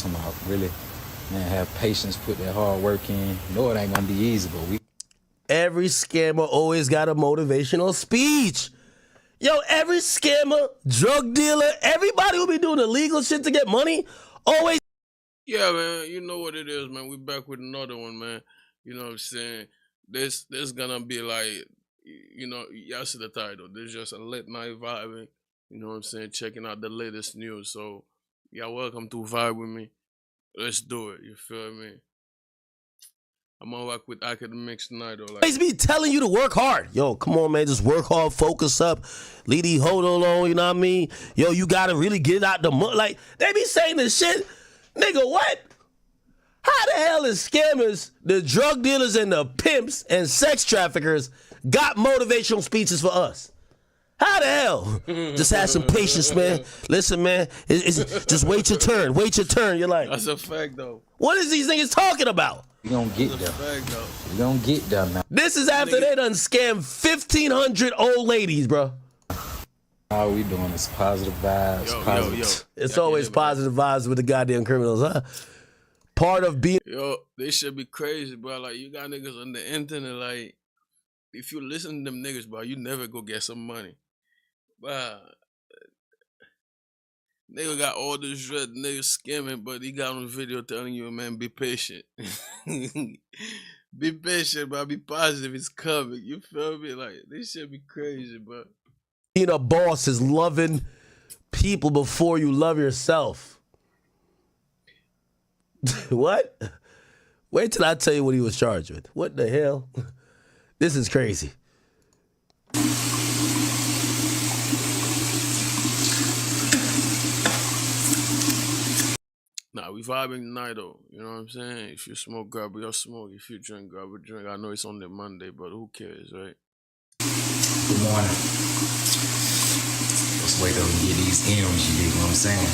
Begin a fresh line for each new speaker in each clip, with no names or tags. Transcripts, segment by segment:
Talking about really, man, have patience, put that hard work in. You know it ain't gonna be easy, but we.
Every scammer always got a motivational speech. Yo, every scammer, drug dealer, everybody who be doing illegal shit to get money, always.
Yeah, man, you know what it is, man. We back with another one, man. You know what I'm saying? This gonna be like, y'all see the title. This just a late night vibing. You know what I'm saying? Checking out the latest news. So, y'all welcome to vibe with me. Let's do it. You feel me? I'm gonna work with Akademiks tonight, though. Like,
Always be telling you to work hard. Yo, come on, man. Just work hard, focus up, leave the hold alone, you know what I mean? Yo, you gotta really get out the mud. Like, they be saying this shit. Nigga, what? How the hell is scammers, the drug dealers and the pimps and sex traffickers got motivational speeches for us? How the hell? Just have some patience, man. Listen, man, it's just wait your turn. Wait your turn. You're like,
that's a fact, though.
what is these niggas talking about?
We gonna get
That's a
there.
fact, though.
We gonna get there, man.
This is after they done scammed 1,500 old ladies, bro.
All we doing is positive vibes.
Yo,
positive.
yo, yo.
It's
Yeah,
always
man.
positive vibes with the goddamn criminals, huh? Part of being
Yo, they should be crazy, bro. Like, you got niggas on the internet, like, if you listen to them niggas, bro, you never go get some money. Bro, nigga got all this dread, niggas scamming, but he got on video telling you, man, be patient. Be patient, bro. Be positive. It's coming. You feel me? Like, this shit be crazy, bro.
a boss is loving people before you love yourself. What? Wait till I tell you what he was charged with. What the hell? This is crazy.
Nah, we vibing tonight, though. You know what I'm saying? If you smoke, grab your smoke. If you drink, grab a drink. I know it's only Monday, but who cares, right?
Good morning. Let's wake up and get these M's, you dig what I'm saying?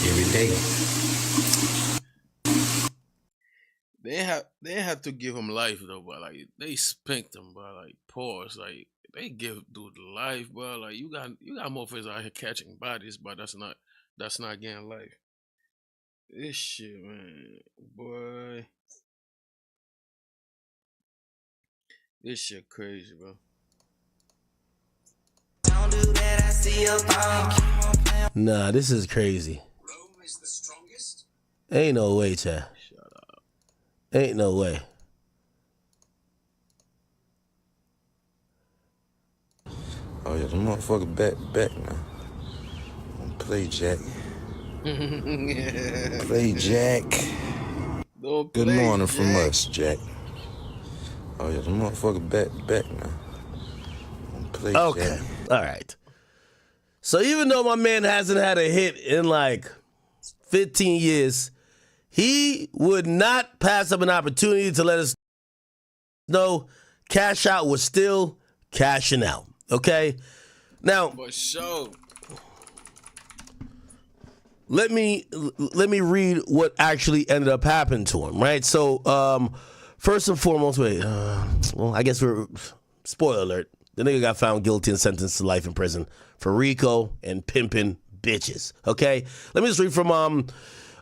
Every day.
They had to give him life though, but like they spanked him, but like pause, like they give dude life, but like you got motherfuckers out here catching bodies, but that's not getting life. This shit, man, boy, this shit crazy, bro.
Nah, this is crazy.
Rome is the strongest?
Ain't no way, Chad.
Shut up.
Ain't no way.
Oh yeah, the motherfucker back now. Play Jack. Play Jack.
Don't
Good
play,
morning from
Jack.
us, Jack. Oh yeah, the motherfucker back now. Play
Okay.
Jack.
All right. So even though my man hasn't had a hit in like 15 years, he would not pass up an opportunity to let us know Cash Out was still cashing out. Okay? Now,
For sure.
let me read what actually ended up happening to him, right? So, first and foremost, well, I guess spoiler alert. The nigga got found guilty and sentenced to life in prison for RICO and pimping bitches. Okay, let me just read from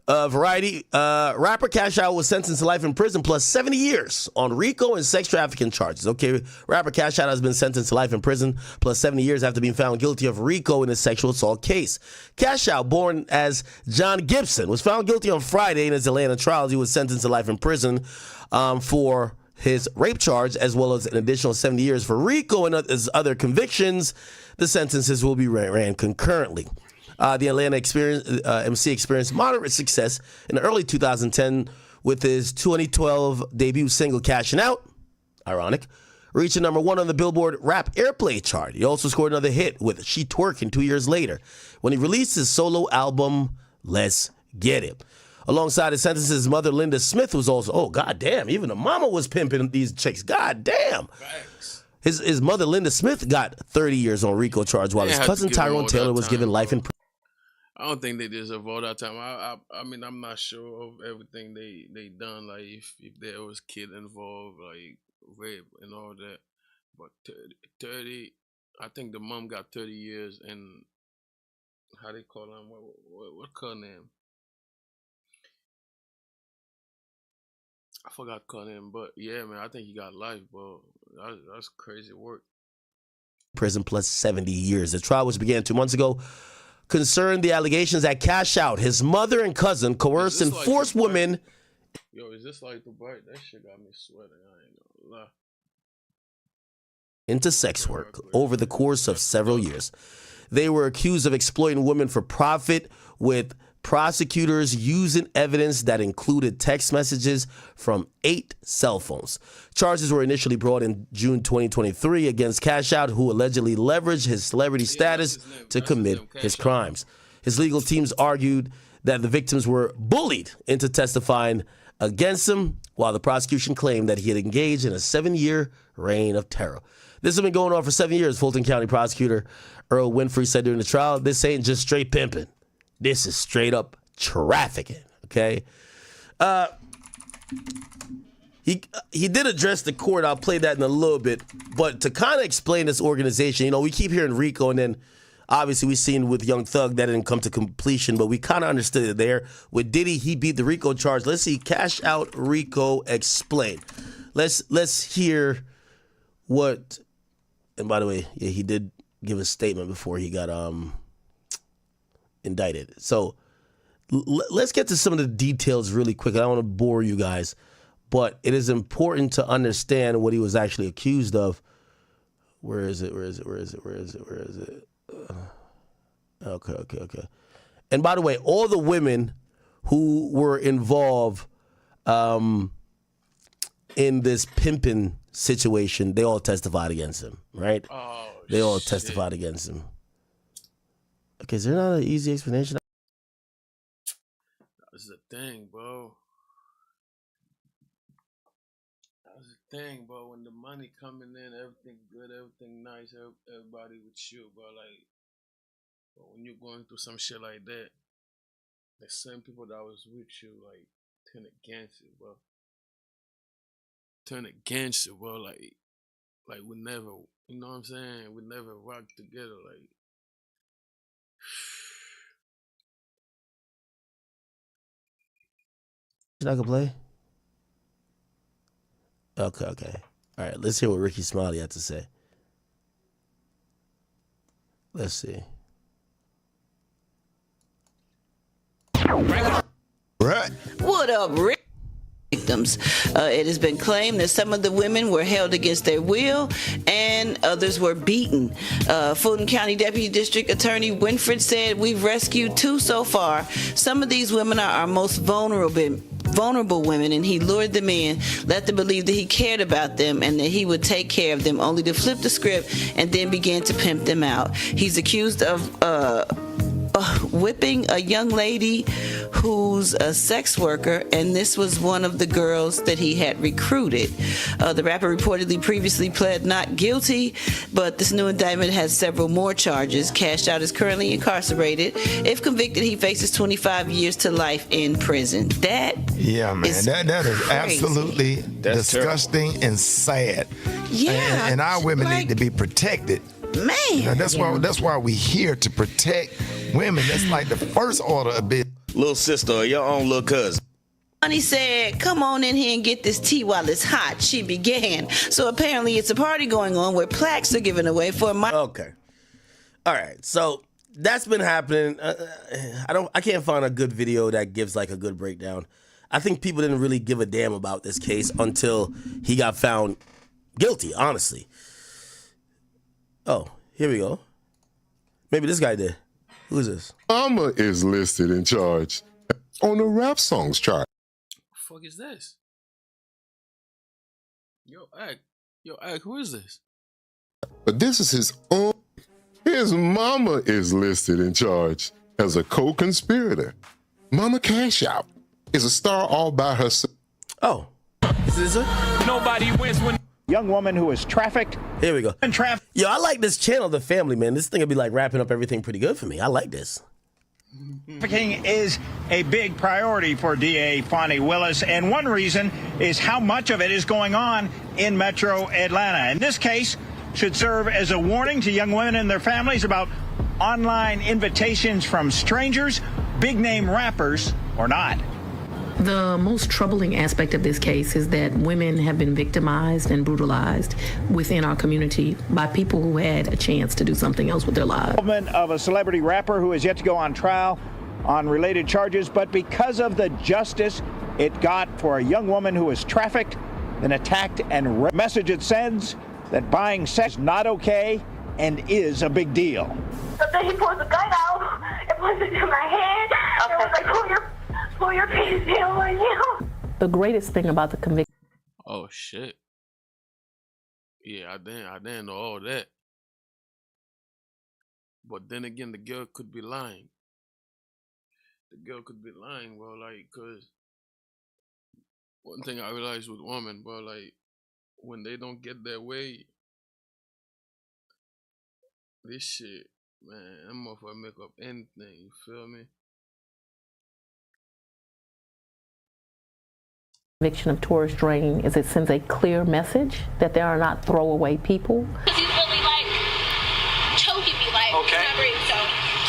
Variety. Rapper Cash Out was sentenced to life in prison plus 70 years on RICO and sex trafficking charges. Okay, rapper Cash Out has been sentenced to life in prison plus 70 years after being found guilty of RICO in a sexual assault case. Cash Out, born as John Gibson, was found guilty on Friday in his Atlanta trials. He was sentenced to life in prison for his rape charge, as well as an additional 70 years for RICO and his other convictions. The sentences will be ran concurrently. The Atlanta MC experienced moderate success in early 2010 with his 2012 debut single Cashing Out, ironic, reaching number 1 on the Billboard Rap Airplay chart. He also scored another hit with She Twerking 2 years later when he released his solo album, Let's Get It. Alongside his sentences, his mother, Linda Smith, was also, oh, goddamn, even the mama was pimping these chicks. Goddamn.
Facts.
His mother, Linda Smith, got 30 years on RICO charge, while
They
his
had to
cousin
give him
Tyrone
all
Taylor
that
was given
time,
life in
bro. I don't think they deserve all that time. I mean, I'm not sure of everything they done. Like if there was kid involved, like rape and all that. But 30, I think the mom got 30 years, and how they call him? What her name? I forgot cut him, but yeah, man, I think he got life, bro. That's crazy work.
Prison plus 70 years. The trial, which began 2 months ago, concerned the allegations that Cash Out, his mother and cousin, coerced and forced women.
Yo, is this like the bite? That shit got me sweating. I ain't gonna lie.
Into sex work over the course of several years. They were accused of exploiting women for profit, with prosecutors using evidence that included text messages from 8 cell phones. Charges were initially brought in June 2023 against Cash Out, who allegedly leveraged his celebrity status to commit his crimes. His legal teams argued that the victims were bullied into testifying against him, while the prosecution claimed that he had engaged in a 7-year reign of terror. This has been going on for 7 years, Fulton County prosecutor Earl Winfrey said during the trial. This ain't just straight pimping. This is straight up trafficking, okay? He did address the court. I'll play that in a little bit. But to kind of explain this organization, you know, we keep hearing RICO, and then obviously we've seen with Young Thug that didn't come to completion, but we kind of understood it there. With Diddy, he beat the RICO charge. Let's see Cash Out RICO explain. Let's hear what, and by the way, yeah, he did give a statement before he got indicted. So let's get to some of the details really quick. I don't want to bore you guys, but it is important to understand what he was actually accused of. Where is it? Okay. And by the way, all the women who were involved in this pimping situation, they all testified against him, right?
Oh,
they all
shit.
testified against him. Okay, is there not an easy explanation?
That's the thing, bro. That's the thing, bro. When the money coming in, everything good, everything nice, everybody with you, bro. Like, but when you're going through some shit like that, the same people that was with you, like, turn against you, bro. Turn against you, bro. Like we never, you know what I'm saying? We never rocked together, like.
I can play? Okay. All right, let's hear what Ricky Smiley had to say. Let's see.
Right.
What up, Rick? Victims. It has been claimed that some of the women were held against their will and others were beaten. Fulton County Deputy District Attorney Winfred said, "We've rescued 2 so far. Some of these women are our most vulnerable women, and he lured them in, let them believe that he cared about them and that he would take care of them, only to flip the script and then begin to pimp them out." He's accused of whipping a young lady who's a sex worker, and this was one of the girls that he had recruited. The rapper reportedly previously pled not guilty, but this new indictment has several more charges. Cash Out is currently incarcerated. If convicted, he faces 25 years to life in prison. That
man, that is absolutely disgusting and sad.
Yeah,
and our women need to be protected.
Man,
you know, that's why we're here to protect women. That's like the first order of business.
Little sister or your own little cousin.
He said, "Come on in here and get this tea while it's hot." She began. So apparently it's a party going on where plaques are given away for my.
Okay. All right. So that's been happening. I can't find a good video that gives like a good breakdown. I think people didn't really give a damn about this case until he got found guilty, honestly. Oh, here we go. Maybe this guy did. Who is this?
Mama is listed in charge on the rap songs chart.
What the fuck is this? Yo, Ak, who is this?
But this is his own. His mama is listed in charge as a co-conspirator. Mama Cash Out is a star all by herself.
Oh, is this her?
Nobody wins when. Young woman who was trafficked.
Here we go. Yo, I like this channel, The Family, man. This thing will be like wrapping up everything pretty good for me. I like this.
Trafficking is a big priority for DA Fonnie Willis, and one reason is how much of it is going on in Metro Atlanta. And this case should serve as a warning to young women and their families about online invitations from strangers, big-name rappers or not.
The most troubling aspect of this case is that women have been victimized and brutalized within our community by people who had a chance to do something else with their lives.
Involvement of a celebrity rapper who is yet to go on trial on related charges, but because of the justice it got for a young woman who was trafficked, then attacked, and message it sends that buying sex is not okay and is a big deal.
But then he pulls a gun out and puts it to my hand. Okay. And was like, pull your pants down on you.
The greatest thing about the conviction.
Oh shit. Yeah, I didn't know all that. But then again, the girl could be lying. The girl could be lying, bro, like, cause one thing I realized with women, bro, like, when they don't get their way, this shit, man, that motherfucker make up anything, you feel me?
Conviction of Taurus Drain is it sends a clear message that there are not throwaway people.
He's really like choking me, like,
okay.
So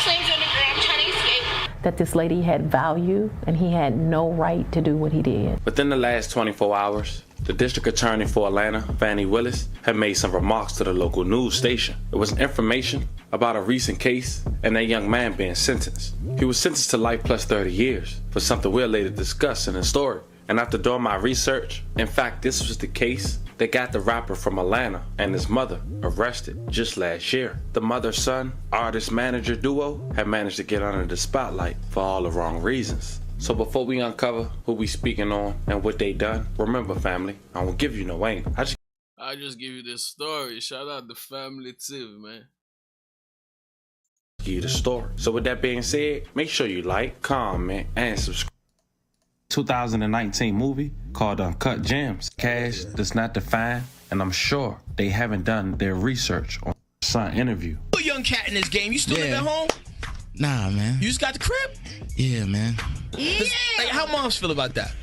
slams on the ground, trying to escape.
That this lady had value and he had no right to do what he did.
Within the last 24 hours, the district attorney for Atlanta, Fani Willis, had made some remarks to the local news station. It was information about a recent case and a young man being sentenced. He was sentenced to life plus 30 years for something we'll later discuss in the story. And after doing my research, in fact, this was the case that got the rapper from Atlanta and his mother arrested just last year. The mother-son, artist-manager duo had managed to get under the spotlight for all the wrong reasons. So before we uncover who we speaking on and what they done, remember, family, I won't give you no angle.
I just give you this story. Shout out the family too, man.
Give you the story. So with that being said, make sure you like, comment, and subscribe. 2019 movie called Uncut Gems. Cash does not define, and I'm sure they haven't done their research on son interview.
You a young cat in this game. You still live at home?
Nah, man.
You just got the crib?
Yeah, man.
Yeah. Like, how moms feel about that?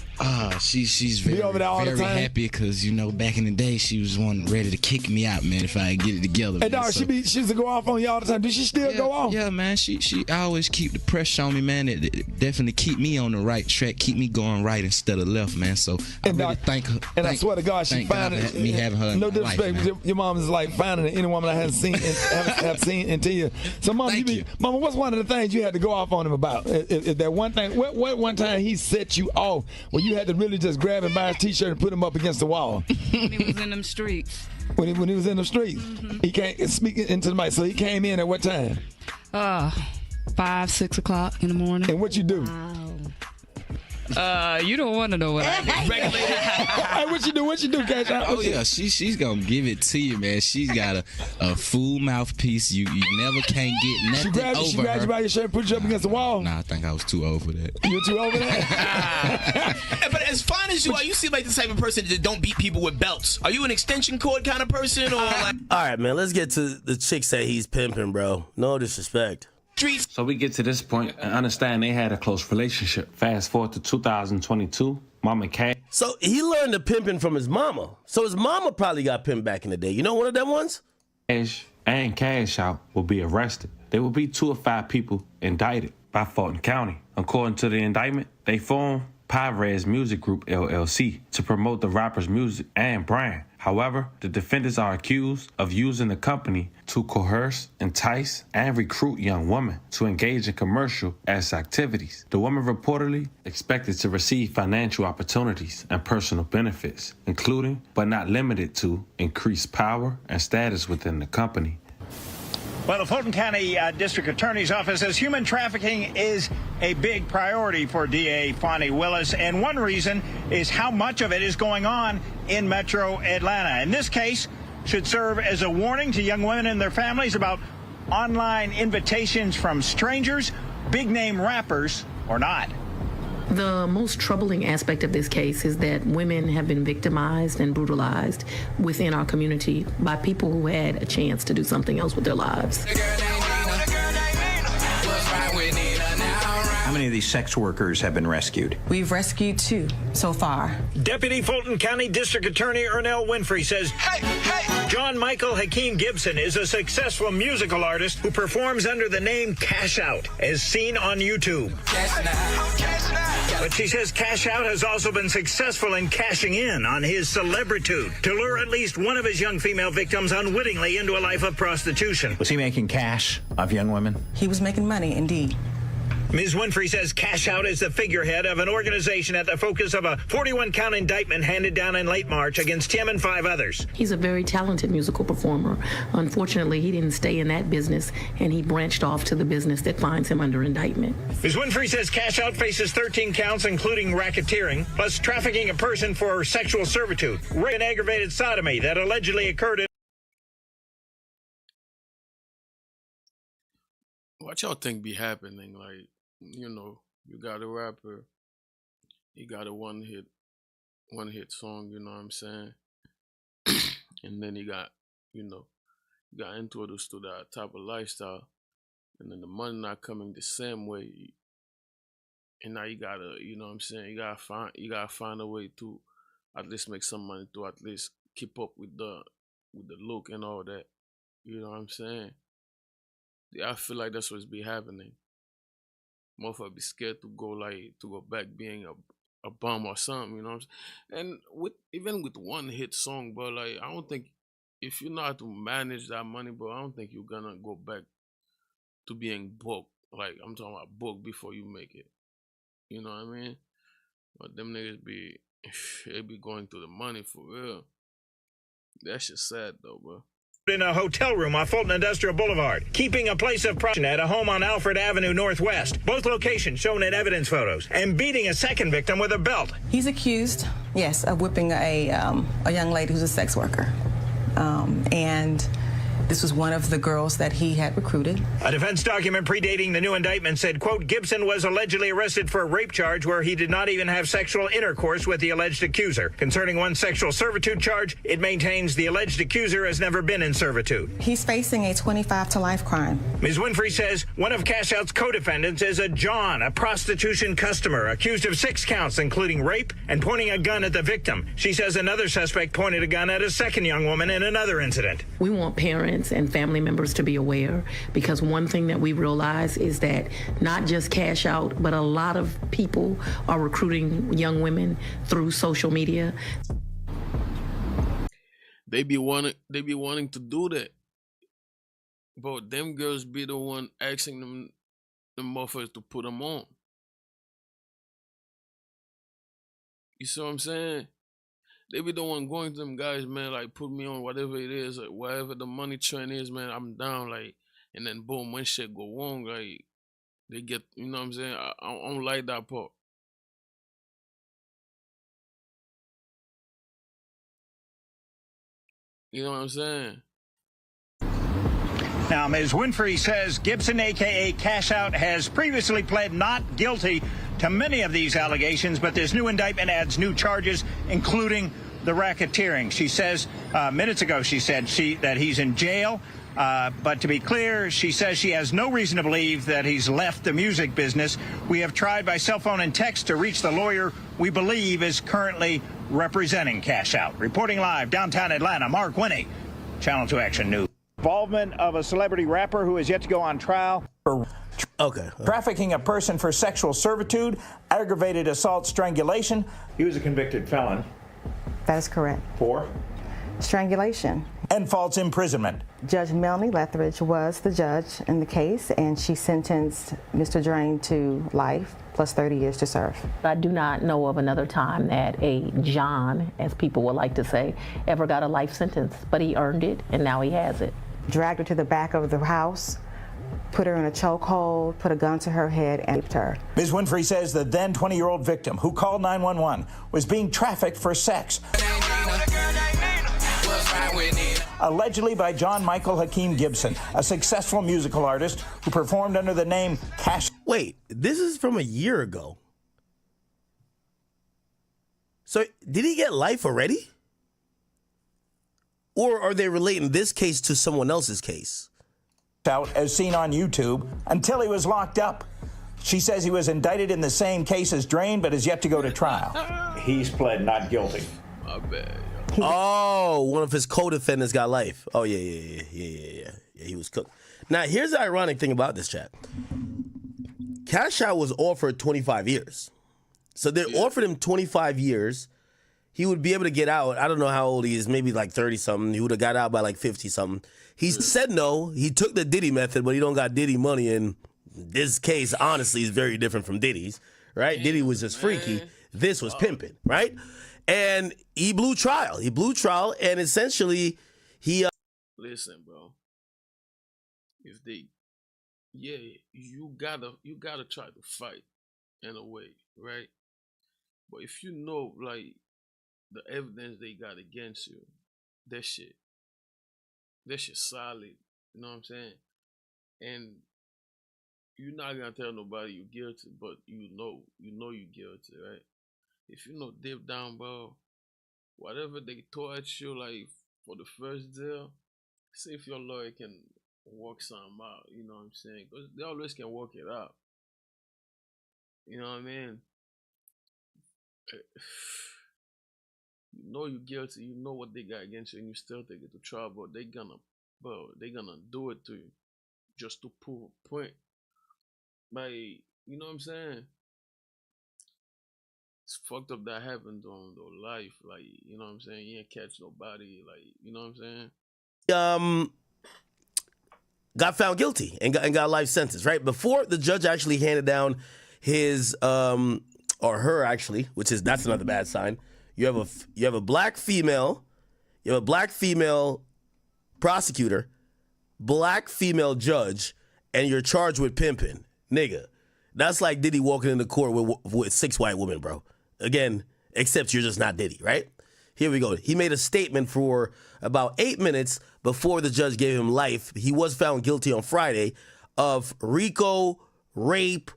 She's very happy because, you know, back in the day, she was one ready to kick me out, man, if I get it together.
Hey, dog, she used to go off on you all the time. Does she still go off?
Yeah, man. She always keep the pressure on me, man. It definitely keep me on the right track, keep me going right instead of left, man. So I really thank her.
And I swear to God, she finding
me having her.
No disrespect, your mom is like finding any woman I haven't seen have seen until you. So, Mama, what's one of the things you had to go off on him about? Is that one thing? What one time he set you off where you had to really just grab him by his t-shirt and put him up against the wall?
When he was in them streets.
When he was in the streets, he can't speak into the mic. So he came in at what time?
5, 6 o'clock in the morning.
And what you do?
You don't want to know what I do.
Hey, what you do, Cash?
Oh yeah, she's gonna give it to you, man. She's got a full mouthpiece. You never can't get nothing over her.
She grabbed you by your shirt and put you up against the wall?
Nah, I think I was too old for that.
You were too old for that?
But as fine as you are, you seem like the type of person that don't beat people with belts. Are you an extension cord kind of person, or like?
All right, man. Let's get to the chicks that he's pimping, bro. No disrespect.
So we get to this point and understand they had a close relationship. Fast forward to 2022, Mama Cash.
So he learned the pimping from his mama. So his mama probably got pimped back in the day. You know one of them ones?
Cash and Cash Out will be arrested. There will be 2 or 5 people indicted by Fulton County. According to the indictment, they formed Pyrez Music Group LLC to promote the rapper's music and brand. However, the defendants are accused of using the company to coerce, entice, and recruit young women to engage in commercial ass activities. The women reportedly expected to receive financial opportunities and personal benefits, including, but not limited to, increased power and status within the company.
Well, the Fulton County District Attorney's Office says human trafficking is a big priority for DA Fani Willis, and one reason is how much of it is going on in Metro Atlanta. And this case should serve as a warning to young women and their families about online invitations from strangers, big-name rappers or not.
The most troubling aspect of this case is that women have been victimized and brutalized within our community by people who had a chance to do something else with their lives.
How many of these sex workers have been rescued?
We've rescued 2 so far.
Deputy Fulton County District Attorney Ernell Winfrey says, John Michael Hakeem Gibson is a successful musical artist who performs under the name Cash Out, as seen on YouTube. But she says Cash Out has also been successful in cashing in on his celebritude to lure at least one of his young female victims unwittingly into a life of prostitution.
Was he making cash off young women?
He was making money, indeed.
Ms. Winfrey says Cash Out is the figurehead of an organization at the focus of a 41-count indictment handed down in late March against him and 5 others.
He's a very talented musical performer. Unfortunately, he didn't stay in that business, and he branched off to the business that finds him under indictment.
Ms. Winfrey says Cash Out faces 13 counts, including racketeering, plus trafficking a person for sexual servitude, rape, and aggravated sodomy that allegedly occurred in...
What y'all think be happening? Like, you know, you got a rapper, he got a one hit song, you know what I'm saying? And then he got, you know, got introduced to that type of lifestyle, and then the money not coming the same way. And now you gotta, you know what I'm saying, you gotta find a way to at least make some money to at least keep up with the look and all that. You know what I'm saying? Yeah, I feel like that's what's be happening. Motherfucker be scared to go back being a bum or something, you know what I'm saying? And even with one hit song, bro, like I don't think if you know how to manage that money, bro, I don't think you're gonna go back to being broke. Like I'm talking about broke before you make it. You know what I mean? But them niggas they be going to the money for real. That shit sad though, bro.
In a hotel room off Fulton Industrial Boulevard, keeping a place of prostitution at a home on Alfred Avenue Northwest. Both locations shown in evidence photos, and beating a second victim with a belt.
He's accused, yes, of whipping a young lady who's a sex worker. And this was one of the girls that he had recruited.
A defense document predating the new indictment said, quote, Gibson was allegedly arrested for a rape charge where he did not even have sexual intercourse with the alleged accuser. Concerning one sexual servitude charge, it maintains the alleged accuser has never been in servitude.
He's facing a 25 to life crime.
Ms. Winfrey says one of Cash Out's co-defendants is a John, a prostitution customer, accused of 6 counts, including rape and pointing a gun at the victim. She says another suspect pointed a gun at a second young woman in another incident.
We want parents and family members to be aware, because one thing that we realize is that not just Cash Out, but a lot of people are recruiting young women through social media.
They be wanting to do that, but them girls be the one asking them motherfuckers to put them on. You see what I'm saying? They be the one going to them guys, man, like put me on whatever it is, like whatever the money trend is, man, I'm down, like, and then boom, when shit go wrong, like they get, you know what I'm saying? I don't like that part. You know what I'm saying?
Now, Ms. Winfrey says Gibson, a.k.a. Cash Out, has previously pled not guilty to many of these allegations, but this new indictment adds new charges, including the racketeering. She says, minutes ago, she said that he's in jail. But to be clear, she says she has no reason to believe that he's left the music business. We have tried by cell phone and text to reach the lawyer we believe is currently representing Cash Out. Reporting live downtown Atlanta, Mark Winnie, Channel 2 Action News. Involvement of a celebrity rapper who is yet to go on trial for trafficking a person for sexual servitude, aggravated assault, strangulation. He was a convicted felon.
That is correct.
For?
Strangulation.
And false imprisonment.
Judge Melanie Lethbridge was the judge in the case, and she sentenced Mr. Drain to life plus 30 years to serve.
I do not know of another time that a John, as people would like to say, ever got a life sentence, but he earned it, and now he has it.
Dragged her to the back of the house, put her in a chokehold, put a gun to her head, and raped her.
Ms. Winfrey says the then 20-year-old victim, who called 911, was being trafficked for sex. Allegedly by John Michael Hakeem Gibson, a successful musical artist who performed under the name Cash.
Wait, this is from a year ago. So did he get life already? Or are they relating this case to someone else's case?
Out as seen on YouTube until he was locked up. She says he was indicted in the same case as Drain, but is yet to go to trial. He's pled not guilty.
My bad.
Oh, one of his co-defendants got life. Oh, yeah, he was cooked. Now, here's the ironic thing about this, chat. Cash Out was offered 25 years. So they offered him 25 years. He would be able to get out. I don't know how old he is, maybe like 30-something. He would have got out by like 50-something. He said no. He took the Diddy method, but he don't got Diddy money. And this case, honestly, is very different from Diddy's, right? Diddy was just freaky. This was pimping, right? And he blew trial. And essentially, he...
Listen, bro. If they... Yeah, you gotta try to fight in a way, right? But if you know, like, the evidence they got against you, that shit solid. You know what I'm saying? And you're not gonna tell nobody you're guilty, but you know you're guilty, right? If you know deep down, bro, whatever they torch you like for the first deal, see if your lawyer can work something out. You know what I'm saying? Because they always can work it out. You know what I mean? You know you're guilty. You know what they got against you, and you still take it to trial. But they gonna do it to you just to prove a point. Like, you know what I'm saying? It's fucked up that happened on their life. Like, you know what I'm saying? You ain't catch nobody. Like, you know what I'm saying?
Got found guilty and got a life sentence, right? Before the judge actually handed down his or her actually, that's another bad sign. You have a black female prosecutor, black female judge, and you're charged with pimping. Nigga, that's like Diddy walking into court with 6 white women, bro. Again, except you're just not Diddy, right? Here we go. He made a statement for about 8 minutes before the judge gave him life. He was found guilty on Friday of RICO, rape,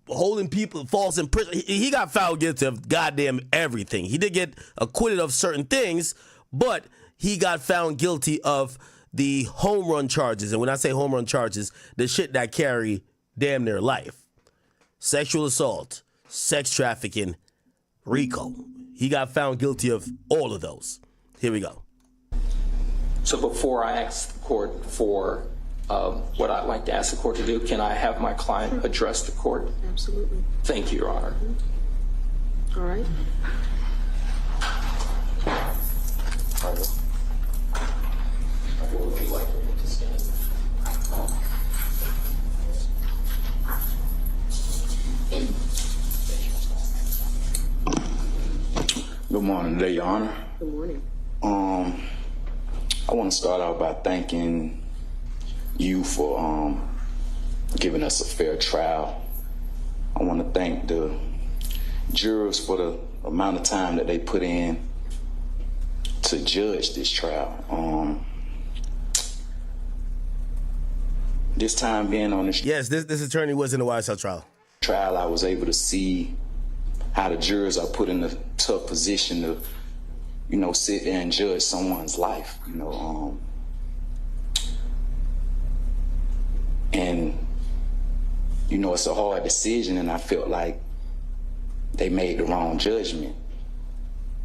holding people false in prison. He got found guilty of goddamn everything. He did get acquitted of certain things, but he got found guilty of the home run charges. And when I say home run charges, the shit that carry damn near life. Sexual assault, sex trafficking, RICO. He got found guilty of all of those. Here we go.
So before I ask the court for what I'd like to ask the court to do, can I have my client address the court?
Absolutely.
Thank you, Your Honor.
All right.
What would you like to stand?
Good morning today, Your Honor.
Good morning.
I want to start out by thanking you for giving us a fair trial. I want to thank the jurors for the amount of time that they put in to judge this trial. This time being on this
this attorney was in the White House trial.
I was able to see how the jurors are put in a tough position to, sit there and judge someone's life, and, it's a hard decision, and I felt like they made the wrong judgment.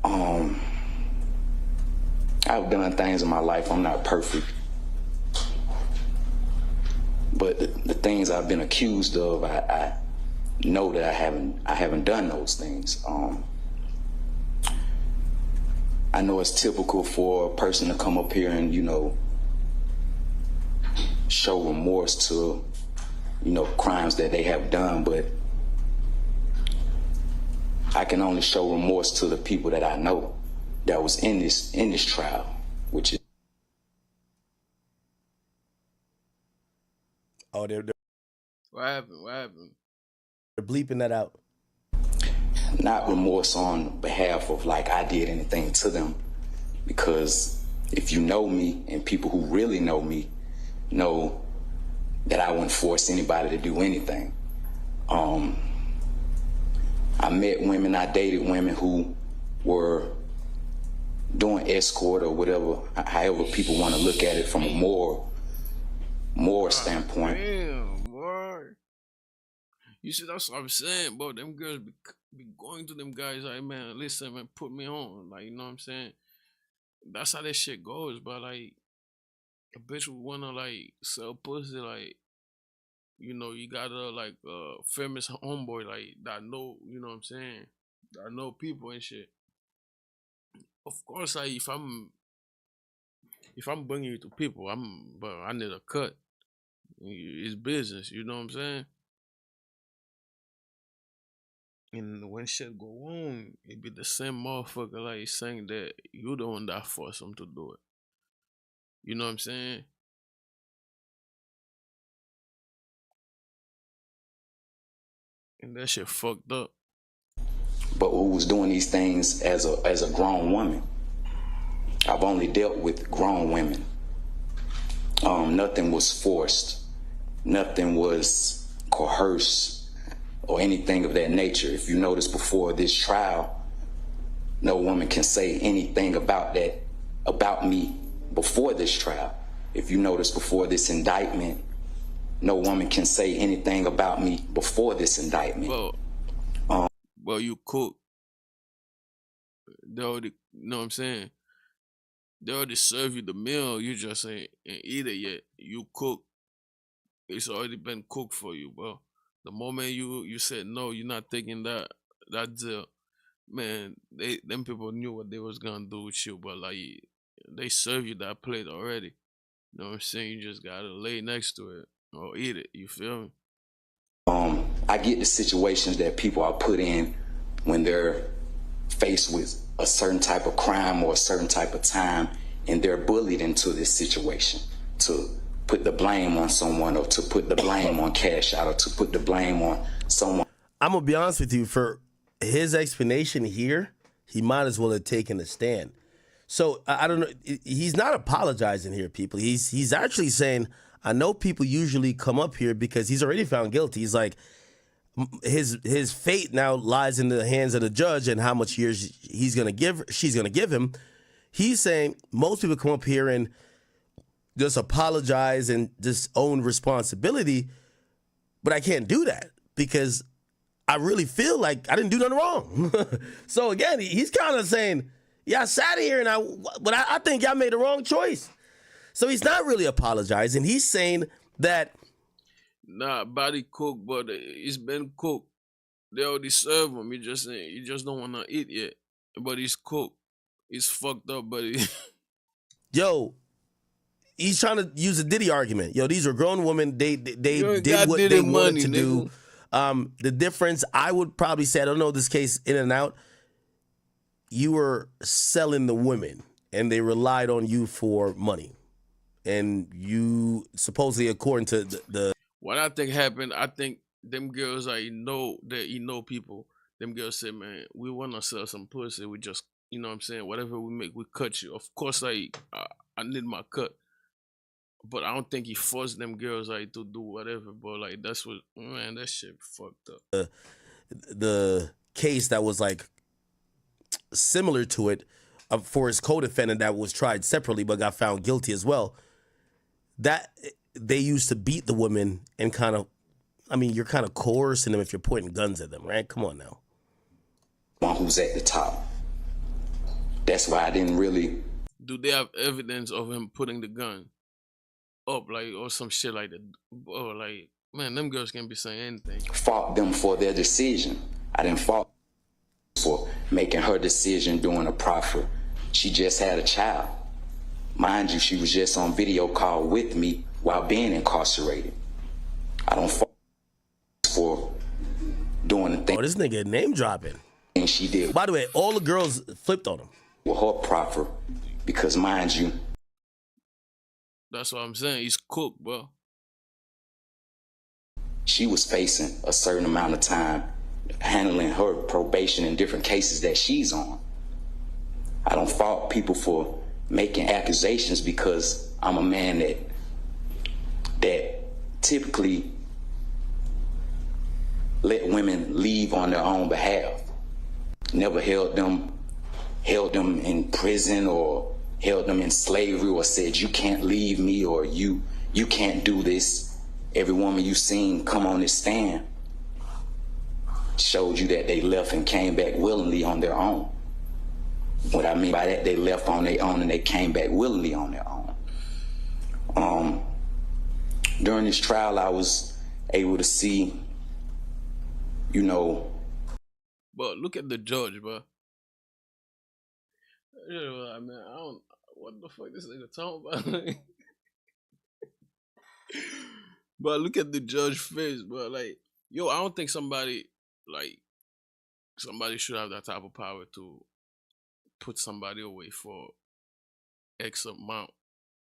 I've done things in my life. I'm not perfect. But the things I've been accused of, I know that I haven't done those things. I know it's typical for a person to come up here and, show remorse to, crimes that they have done, but I can only show remorse to the people that I know that was in this trial, which is.
Oh, they're
What happened?
They're bleeping that out.
Not remorse on behalf of like I did anything to them, because if you know me and people who really know me know that I wouldn't force anybody to do anything. I met women, I dated women who were doing escort or whatever, however people want to look at it from a moral standpoint.
Damn, boy. You see, that's what I'm saying, bro. Them girls be going to them guys like, man, listen, man, put me on. Like, you know what I'm saying? That's how that shit goes, but like, a bitch would wanna like sell pussy, like, you know, you got a like famous homeboy like that know, you know what I'm saying, that know people and shit. Of course, like if I'm bringing you to people, but I need a cut. It's business, you know what I'm saying. And when shit go wrong, it be the same motherfucker like saying that you the one that forced him to do it. You know what I'm saying? And that shit fucked up.
But who was doing these things as a grown woman? I've only dealt with grown women. Nothing was forced. Nothing was coerced or anything of that nature. If you notice before this trial, no woman can say anything about me before this trial. If you notice before this indictment, no woman can say anything about me before this indictment.
Well, you cook. They already, you know what I'm saying? They already serve you the meal. You just ain't eat it yet. You cook. It's already been cooked for you, bro. The moment you said no, you're not taking that deal, man. Them people knew what they was gonna do with you, but like they serve you that plate already. You know what I'm saying? You just gotta lay next to it or eat it. You feel me?
I get the situations that people are put in when they're faced with a certain type of crime or a certain type of time, and they're bullied into this situation to put the blame on someone, or to put the blame on Cash Out, or to put the blame on someone.
I'm gonna be honest with you. For his explanation here, he might as well have taken a stand. So I don't know. He's not apologizing here, people. He's actually saying, I know people usually come up here because he's already found guilty. He's like, his fate now lies in the hands of the judge and how much years she's gonna give him. He's saying most people come up here and just apologize and just own responsibility, but I can't do that because I really feel like I didn't do nothing wrong. So again, he's kind of saying, yeah, I sat here but I think y'all made the wrong choice. So he's not really apologizing. He's saying that,
nah, body cooked, but it's been cooked. They already serve him. You just don't want to eat yet. But it's cooked. It's fucked up, but
yo, he's trying to use a Diddy argument. Yo, these are grown women. They did what
Diddy
they wanted
money,
to do. The difference, I would probably say, I don't know this case in and out. You were selling the women, and they relied on you for money. And you supposedly, according to the
what I think happened, I think them girls know people. Them girls say, man, we want to sell some pussy. We just, you know what I'm saying, whatever we make, we cut you. Of course, I need my cut. But I don't think he forced them girls to do whatever. But like that's what, man, that shit fucked up.
The case that was like similar to it for his co-defendant that was tried separately but got found guilty as well. That they used to beat the women and kind of, I mean, you're kind of coercing them if you're pointing guns at them, right? Come on now.
One who's at the top. That's why I didn't really.
Do they have evidence of him putting the gun up, like, or some shit like that? Or like, man, them girls can't be saying anything.
Fault them for their decision. I didn't fault for making her decision during a proffer. She just had a child. Mind you, she was just on video call with me while being incarcerated. I don't fault for doing the thing.
Oh, this nigga name dropping.
And she did.
By the way, all the girls flipped on him.
With her proffer, because mind you.
That's what I'm saying. He's cooked, bro.
She was facing a certain amount of time handling her probation in different cases that she's on. I don't fault people for making accusations because I'm a man that typically let women leave on their own behalf. Never held them in prison or held them in slavery or said you can't leave me or you can't do this. Every woman you seen come on this stand showed you that they left and came back willingly on their own. What I mean by that, they left on their own and they came back willingly on their own. During this trial, I was able to see, you know.
But look at the judge, bro. You know, I mean, I don't. What the fuck this nigga talking about? But look at the judge face, bro. Like, yo, I don't think somebody should have that type of power to put somebody away for X amount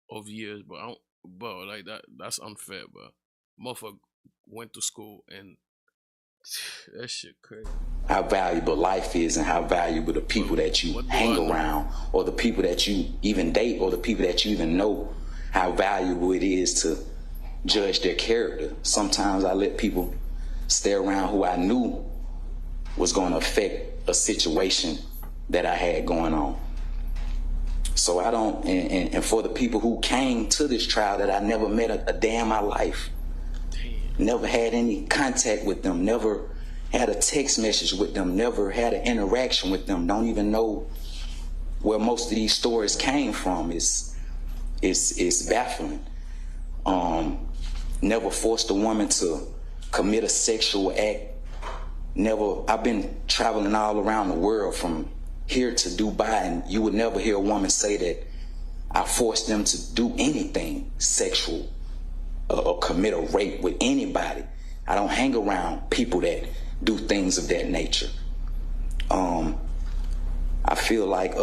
of years, but I don't, bro, like that's unfair, bro. Motherfucker went to school and that shit crazy.
How valuable life is and how valuable the people that you hang around or the people that you even date or the people that you even know, how valuable it is to judge their character. Sometimes I let people stay around who I knew was going to affect a situation that I had going on. So I don't, and for the people who came to this trial that I never met a day in my life, never had any contact with them, never had a text message with them, never had an interaction with them, don't even know where most of these stories came from. It's baffling. Never forced a woman to commit a sexual act. Never. I've been traveling all around the world from here to Dubai, and you would never hear a woman say that I forced them to do anything sexual or commit a rape with anybody. I don't hang around people that do things of that nature. I feel like,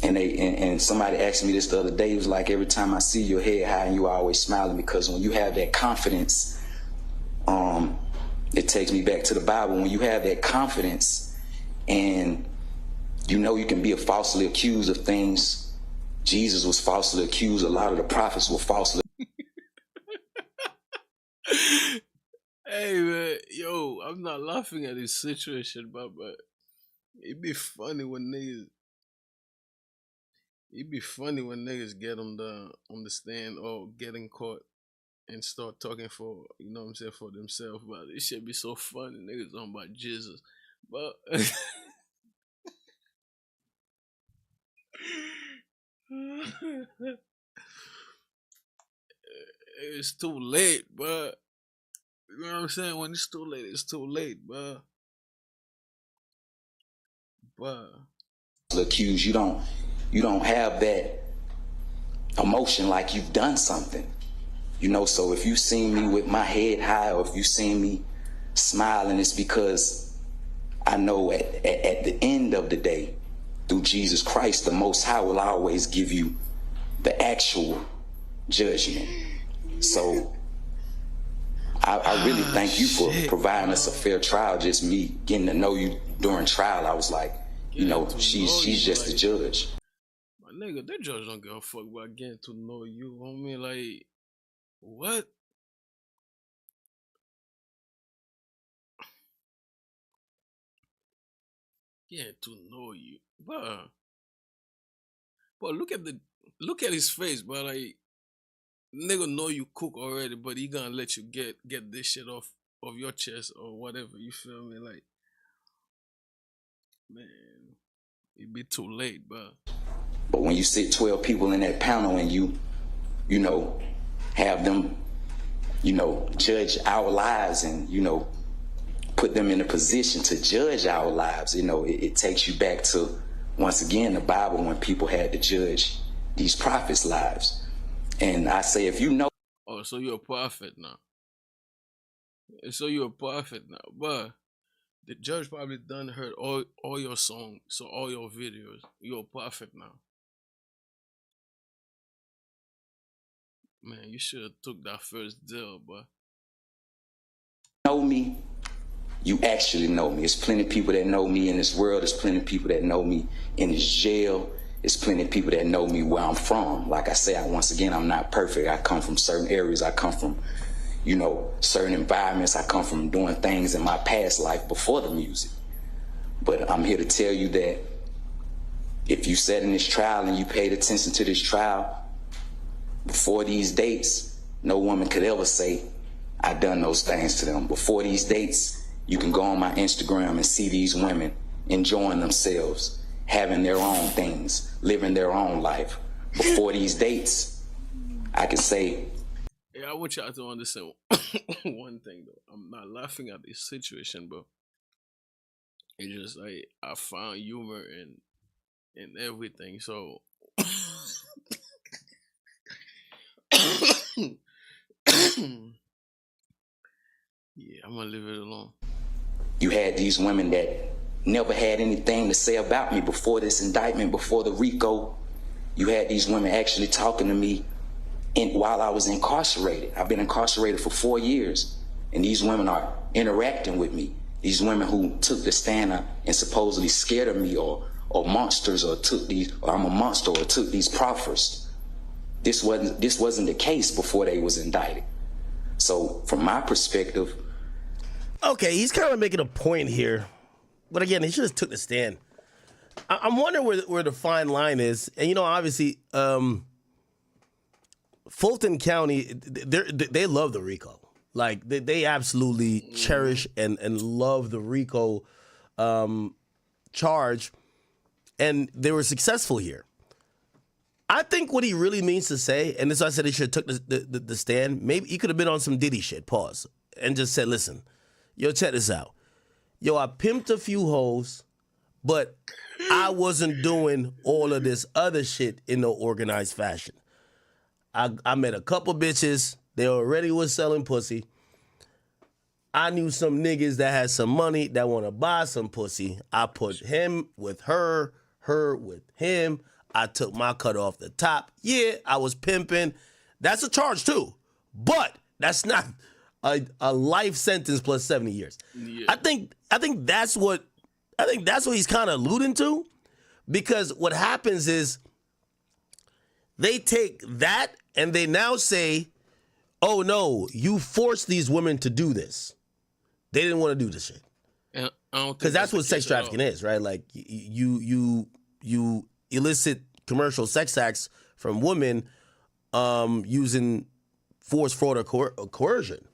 and somebody asked me this the other day, it was like, every time I see your head high and you always smiling, because when you have that confidence, it takes me back to the Bible. When you have that confidence and you know you can be falsely accused of things, Jesus was falsely accused, a lot of the prophets were falsely.
Hey man, yo, I'm not laughing at this situation, but it'd be funny when niggas get on the stand or getting caught and start talking for, you know what I'm saying, for themselves. But it should be so funny, niggas talking about Jesus. But it's too late, but you know what I'm saying? When it's too late, it's too late, but
accused, you don't have that emotion like you've done something, you know. So if you see me with my head high, or if you see me smiling, it's because I know at the end of the day, through Jesus Christ, the Most High will always give you the actual judgment. So I really thank you for providing us a fair trial. Just me getting to know you during trial, I was like, you know, she's just the judge.
My nigga, that judge don't give a fuck about getting to know you. I mean, like, what? Getting to know you, but look at his face, but like, nigga know you cook already, but he gonna let you get this shit off of your chest or whatever. You feel me? Like, man, it'd be too late, but
when you sit 12 people in that panel and you know, have them, you know, judge our lives and, you know, put them in a position to judge our lives, you know, it takes you back to, once again, the Bible, when people had to judge these prophets' lives. And I say, if you know.
Oh, so you're a prophet now. But the judge probably done heard all your songs, so all your videos. You're a prophet now. Man, you should have took that first deal, but
know me, you actually know me. There's plenty of people that know me in this world. There's plenty of people that know me in this jail. There's plenty of people that know me where I'm from. Like I say, once again, I'm not perfect. I come from certain areas. I come from, you know, certain environments. I come from doing things in my past life before the music. But I'm here to tell you that if you sat in this trial and you paid attention to this trial, before these dates, no woman could ever say, I done those things to them. Before these dates, you can go on my Instagram and see these women enjoying themselves, having their own things, living their own life. Before these dates, I can say.
Yeah, I want y'all to understand one thing though. I'm not laughing at this situation, bro. It's just like I found humor in everything. So yeah, I'm gonna leave it alone.
You had these women that never had anything to say about me before this indictment, before the RICO. You had these women actually talking to me while I was incarcerated. I've been incarcerated for 4 years, and these women are interacting with me. These women who took the stand and supposedly scared of me or monsters or I'm a monster or took these proffers. This wasn't the case before they was indicted. So from my perspective,
okay, he's kind of making a point here, but again, he should have took the stand. I'm wondering where the fine line is, and obviously, Fulton County, they love the RICO. Like they absolutely cherish and love the RICO charge, and they were successful here. I think what he really means to say, and this is why I said he should have took the stand. Maybe he could have been on some Diddy shit. Pause and just said, "Listen, yo, check this out. Yo, I pimped a few hoes, but I wasn't doing all of this other shit in no organized fashion. I met a couple bitches. They already was selling pussy. I knew some niggas that had some money that want to buy some pussy. I put him with her with him. I took my cut off the top. Yeah, I was pimping. That's a charge too. But that's not a life sentence plus 70 years. Yeah. I think that's what he's kind of alluding to, because what happens is they take that and they now say, oh no, you forced these women to do this. They didn't want to do this shit. Because that's what sex trafficking is, right? Like you illicit commercial sex acts from women using force, fraud, or coercion,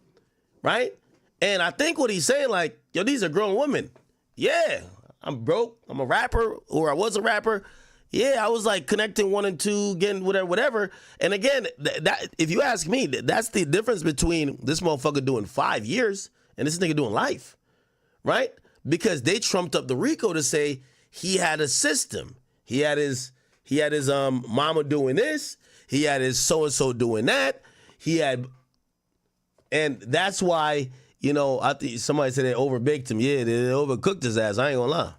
right? And I think what he's saying, like, yo, these are grown women. Yeah, I'm broke. I'm a rapper, or I was a rapper. Yeah, I was like connecting 1 and 2, getting whatever. And again, that if you ask me, that's the difference between this motherfucker doing 5 years and this nigga doing life, right? Because they trumped up the RICO to say he had a system. He had his mama doing this. He had his so and so doing that. And that's why, I think somebody said they overbaked him. Yeah, they overcooked his ass. I ain't gonna lie.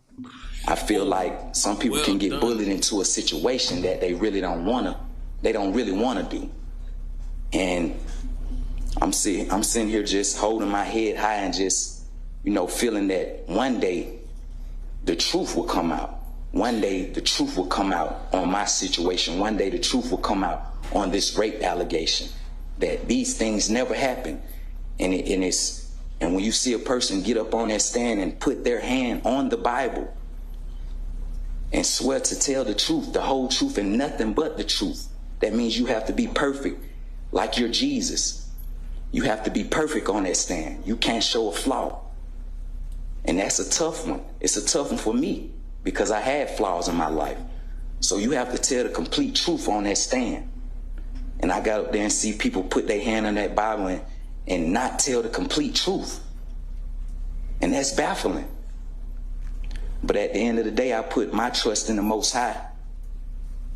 I feel like some people can get bullied into a situation that they really don't really wanna do. And I'm sitting here just holding my head high and just, feeling that one day the truth will come out. One day the truth will come out on my situation. One day the truth will come out on this rape allegation. That these things never happen. And when you see a person get up on that stand and put their hand on the Bible and swear to tell the truth, the whole truth and nothing but the truth, that means you have to be perfect like you're Jesus. You have to be perfect on that stand. You can't show a flaw. And that's a tough one. It's a tough one for me because I had flaws in my life. So you have to tell the complete truth on that stand. And I got up there and see people put their hand on that Bible and not tell the complete truth. And that's baffling. But at the end of the day, I put my trust in the Most High.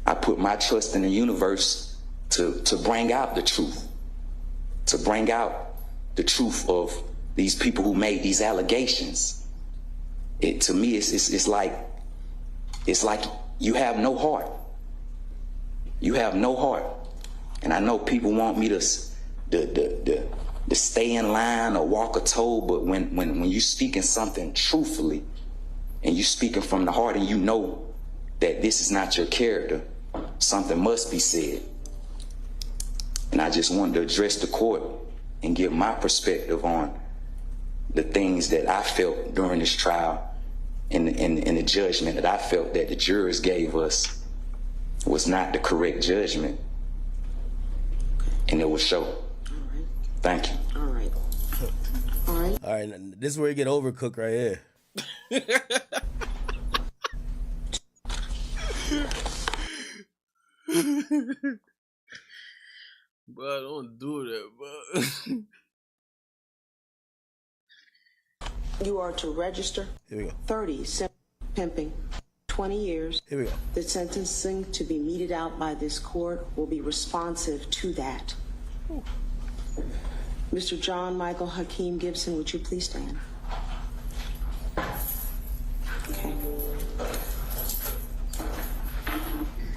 I put my trust in the universe to bring out the truth. To bring out the truth of these people who made these allegations. To me, it's like you have no heart. You have no heart. And I know people want me to stay in line or walk a toe, but when you speaking something truthfully and you speaking from the heart and you know that this is not your character, something must be said. And I just wanted to address the court and give my perspective on the things that I felt during this trial and the judgment that I felt that the jurors gave us was not the correct judgment. And it will show. All right. Thank you.
All right. All right.
All right. This is where you get overcooked right here.
But don't do that, but.
You are to register.
Here we go.
30, pimping. 20 years.
Here we go.
The sentencing to be meted out by this court will be responsive to that. Mr. John Michael Hakeem Gibson, would you please stand? Okay.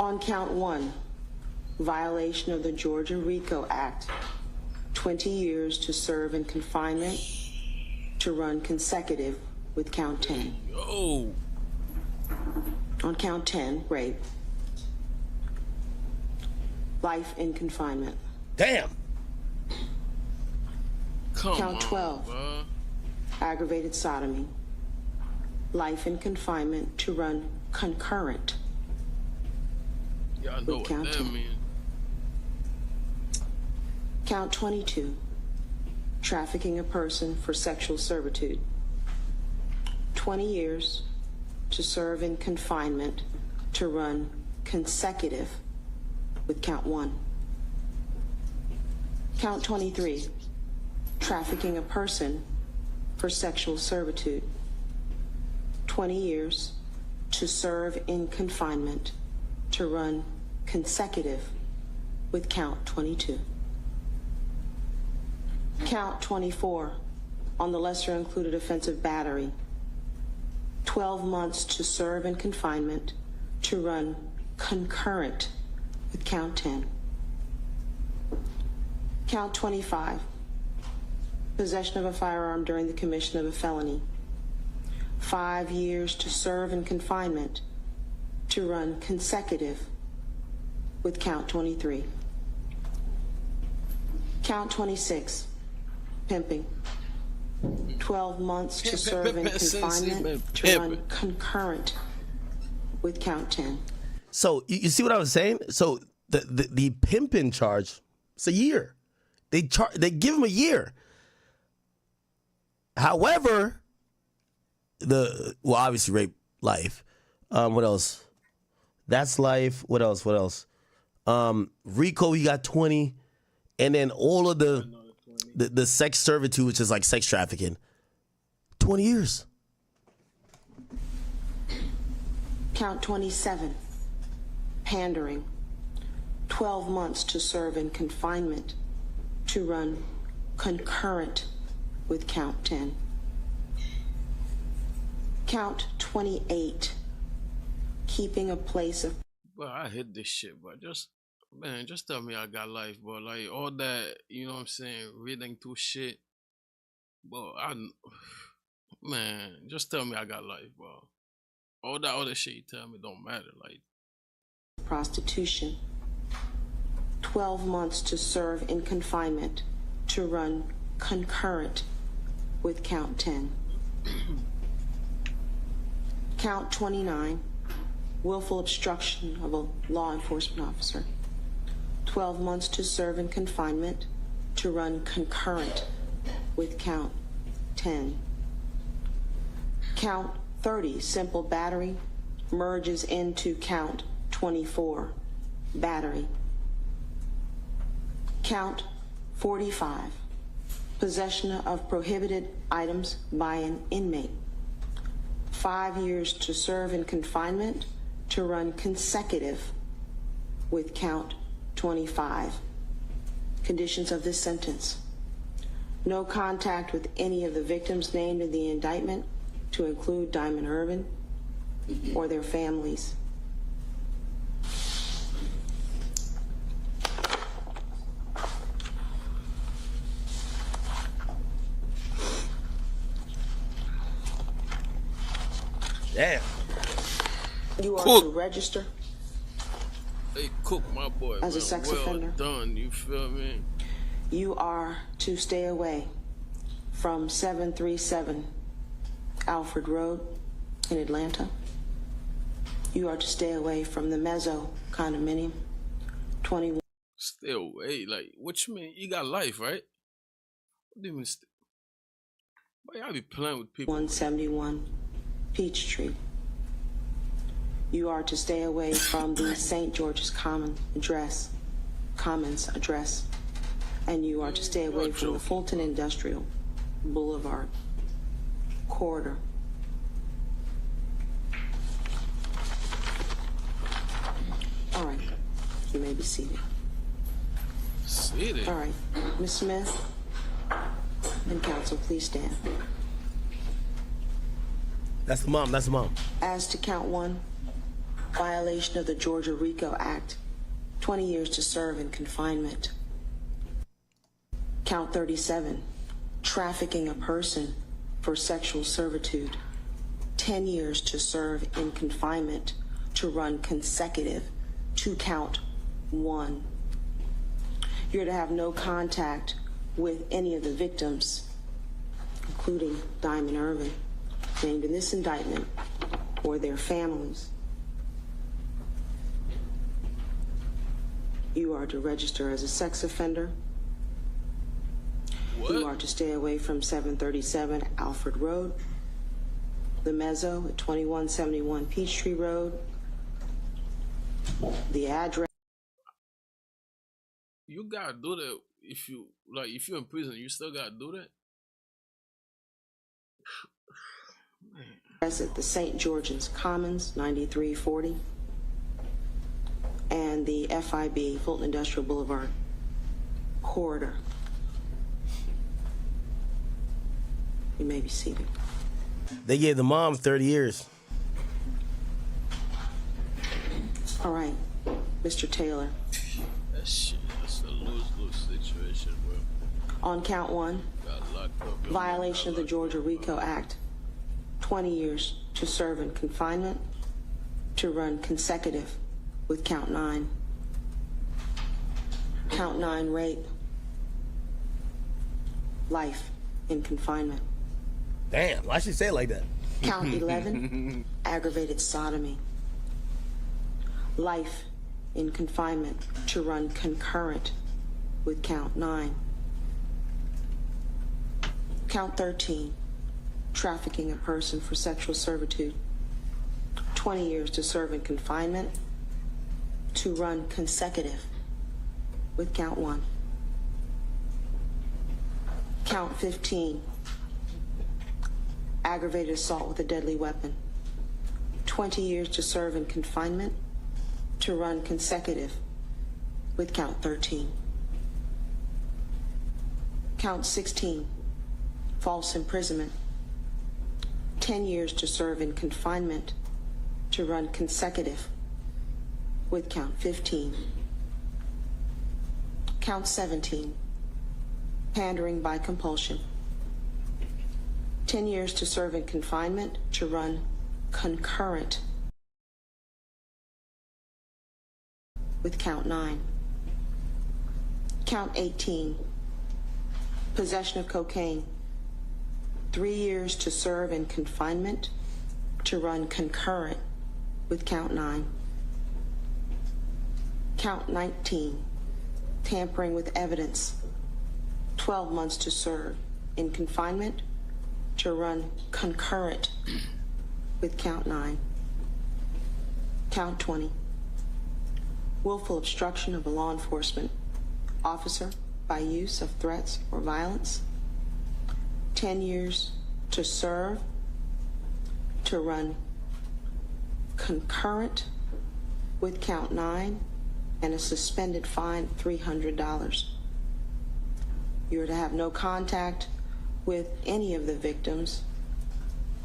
On count 1, violation of the Georgia RICO Act, 20 years to serve in confinement to run consecutive with count 10.
Oh.
On count 10, rape. Life in confinement.
Damn.
Count 12, aggravated sodomy. Life in confinement to run concurrent.
Y'all know what that means.
Count 22, trafficking a person for sexual servitude. 20 years to serve in confinement to run consecutive with count 1. Count 23, trafficking a person for sexual servitude. 20 years to serve in confinement to run consecutive with count 22. Count 24 on the lesser included offense of battery. 12 months to serve in confinement to run concurrent with count 10. Count 25, possession of a firearm during the commission of a felony. 5 years to serve in confinement to run consecutive with count 23. Count 26, pimping. 12 months to serve in confinement to run concurrent with count 10.
So you see what I was saying? So the pimping charge, it's a year. They give him a year. However, obviously rape, life. What else? That's life. What else? RICO, he got 20, and then all of the sex servitude, which is like sex trafficking, 20 years.
Count 27, pandering. 12 months to serve in confinement to run concurrent with count 10. Count 28, keeping a place of...
Bro, I hate this shit, but just tell me I got life, bro. Like, all that, you know what I'm saying, reading through shit, bro, just tell me I got life, bro. All that other shit you tell me don't matter, like.
Prostitution. 12 months to serve in confinement to run concurrent with count 10. Count 29, willful obstruction of a law enforcement officer. 12 months to serve in confinement to run concurrent with count 10. Count 30, simple battery, merges into count 24, battery. Count 45, possession of prohibited items by an inmate. 5 years to serve in confinement to run consecutive with count 25. Conditions of this sentence: no contact with any of the victims named in the indictment, to include Diamond Urban or their families.
Damn.
You are
Cook.
to register
Hey, Cook, my boy,
as
man.
a sex
Well
offender.
done, you feel me?
You are to stay away from 737 Alfred Road in Atlanta. You are to stay away from the Mezzo condominium, 21.
Stay away, like, what you mean? You got life, right? What do you mean? Boy, I be playing with people.
171 Peachtree. You are to stay away from the St. George's Commons address. and you are to stay away from the Fulton Industrial Boulevard corridor. All right, you may be seated.
Seated?
All right, Ms. Smith and counsel, please stand.
That's the mom, that's the mom.
As to count 1, violation of the Georgia RICO Act, 20 years to serve in confinement. Count 37, trafficking a person for sexual servitude, 10 years to serve in confinement to run consecutive to count 1. You're to have no contact with any of the victims, including Diamond Irvin, named in this indictment, or their families. You are to register as a sex offender.
What?
You are to stay away from 737 Alfred Road, the Mezzo at 2171 Peachtree Road, the address.
You gotta do that if you're in prison, you still gotta do that?
At the St. George's Commons, 9340, and the FIB, Fulton Industrial Boulevard corridor. You may be seated.
They gave the mom 30 years.
All right, Mr. Taylor.
That shit, that's a lose-lose situation, bro.
On count 1,
Got locked up.
violation of the Georgia RICO Act, 20 years to serve in confinement to run consecutive with count 9. Count 9, rape, life in confinement.
Damn, why she say it like that?
Count 11, aggravated sodomy, life in confinement to run concurrent with count 9. Count 13, trafficking a person for sexual servitude, 20 years to serve in confinement to run consecutive with count 1. Count 15, aggravated assault with a deadly weapon, 20 years to serve in confinement to run consecutive with count 13. Count 16, false imprisonment, 10 years to serve in confinement to run consecutive with count 15. Count 17, pandering by compulsion, 10 years to serve in confinement to run concurrent with count 9. Count 18, possession of cocaine, 3 years to serve in confinement to run concurrent with count 9. Count 19, tampering with evidence, 12 months to serve in confinement to run concurrent with count 9. Count 20, willful obstruction of a law enforcement officer by use of threats or violence, 10 years to serve to run concurrent with count 9 and a suspended fine of $300. You're to have no contact with any of the victims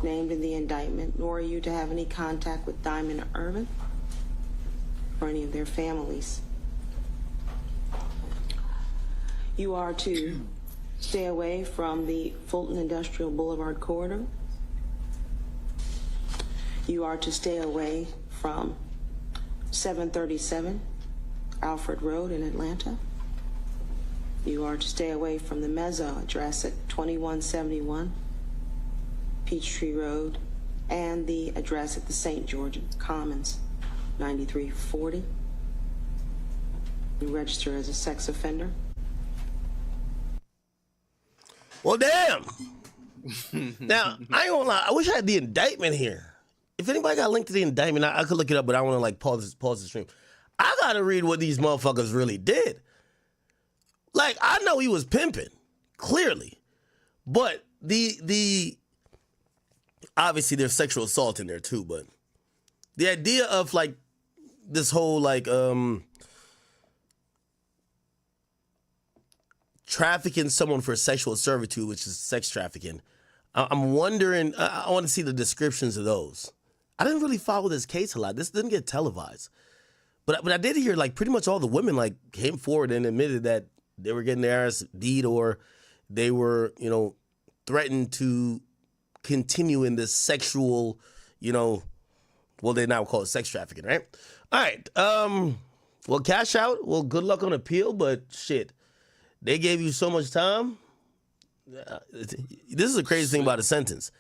named in the indictment, nor are you to have any contact with Diamond Irvin or any of their families. You are to stay away from the Fulton Industrial Boulevard corridor. You are to stay away from 737 Alfred Road in Atlanta. You are to stay away from the Mezzo address at 2171 Peachtree Road and the address at the St. George's Commons, 9340. You register as a sex offender.
Well, damn. Now, I ain't gonna lie. I wish I had the indictment here. If anybody got a link to the indictment, I could look it up, but I want to like pause the stream. I gotta read what these motherfuckers really did. Like, I know he was pimping, clearly. But the obviously there's sexual assault in there too, but the idea of like this whole like trafficking someone for sexual servitude, which is sex trafficking, I'm wondering, I want to see the descriptions of those. I didn't really follow this case a lot. This didn't get televised. But I did hear like pretty much all the women like came forward and admitted that they were getting their ass beat or they were, you know, threatened to continue in this sexual, you know, well, they now call it sex trafficking, right? All right. Well, cash out. Well, good luck on appeal, but shit, they gave you so much time. This is the crazy thing about a sentence.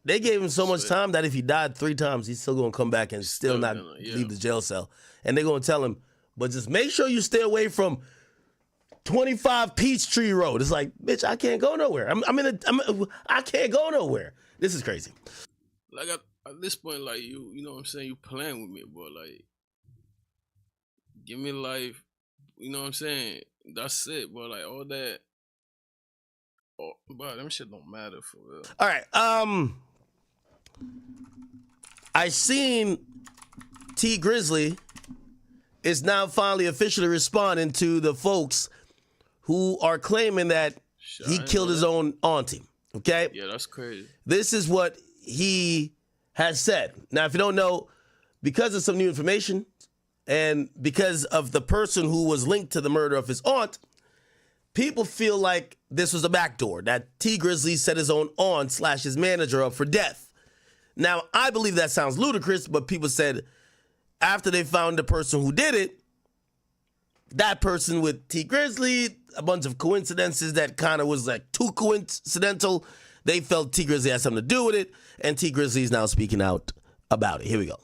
They gave him so much time that if he died 3 times, he's still going to come back and still not leave the jail cell. And they're going to tell him, but just make sure you stay away from 25 Peachtree Road. It's like, bitch, I can't go nowhere. I can't go nowhere. This is crazy.
Like at this point, like you know what I'm saying? You playing with me, bro. Like, give me life. You know what I'm saying? That's it, bro. Like all that. Oh, but them shit don't matter for real.
All right. I seen T Grizzly is now finally officially responding to the folks who are claiming that he killed his own auntie. Okay?
Yeah, that's crazy.
This is what he has said. Now, if you don't know, because of some new information and because of the person who was linked to the murder of his aunt, people feel like this was a backdoor, that T Grizzly set his own aunt / his manager up for death. Now, I believe that sounds ludicrous, but people said after they found the person who did it, that person with T Grizzly, a bunch of coincidences that kind of was like too coincidental, they felt T Grizzly had something to do with it, and T Grizzly is now speaking out about it. Here we go.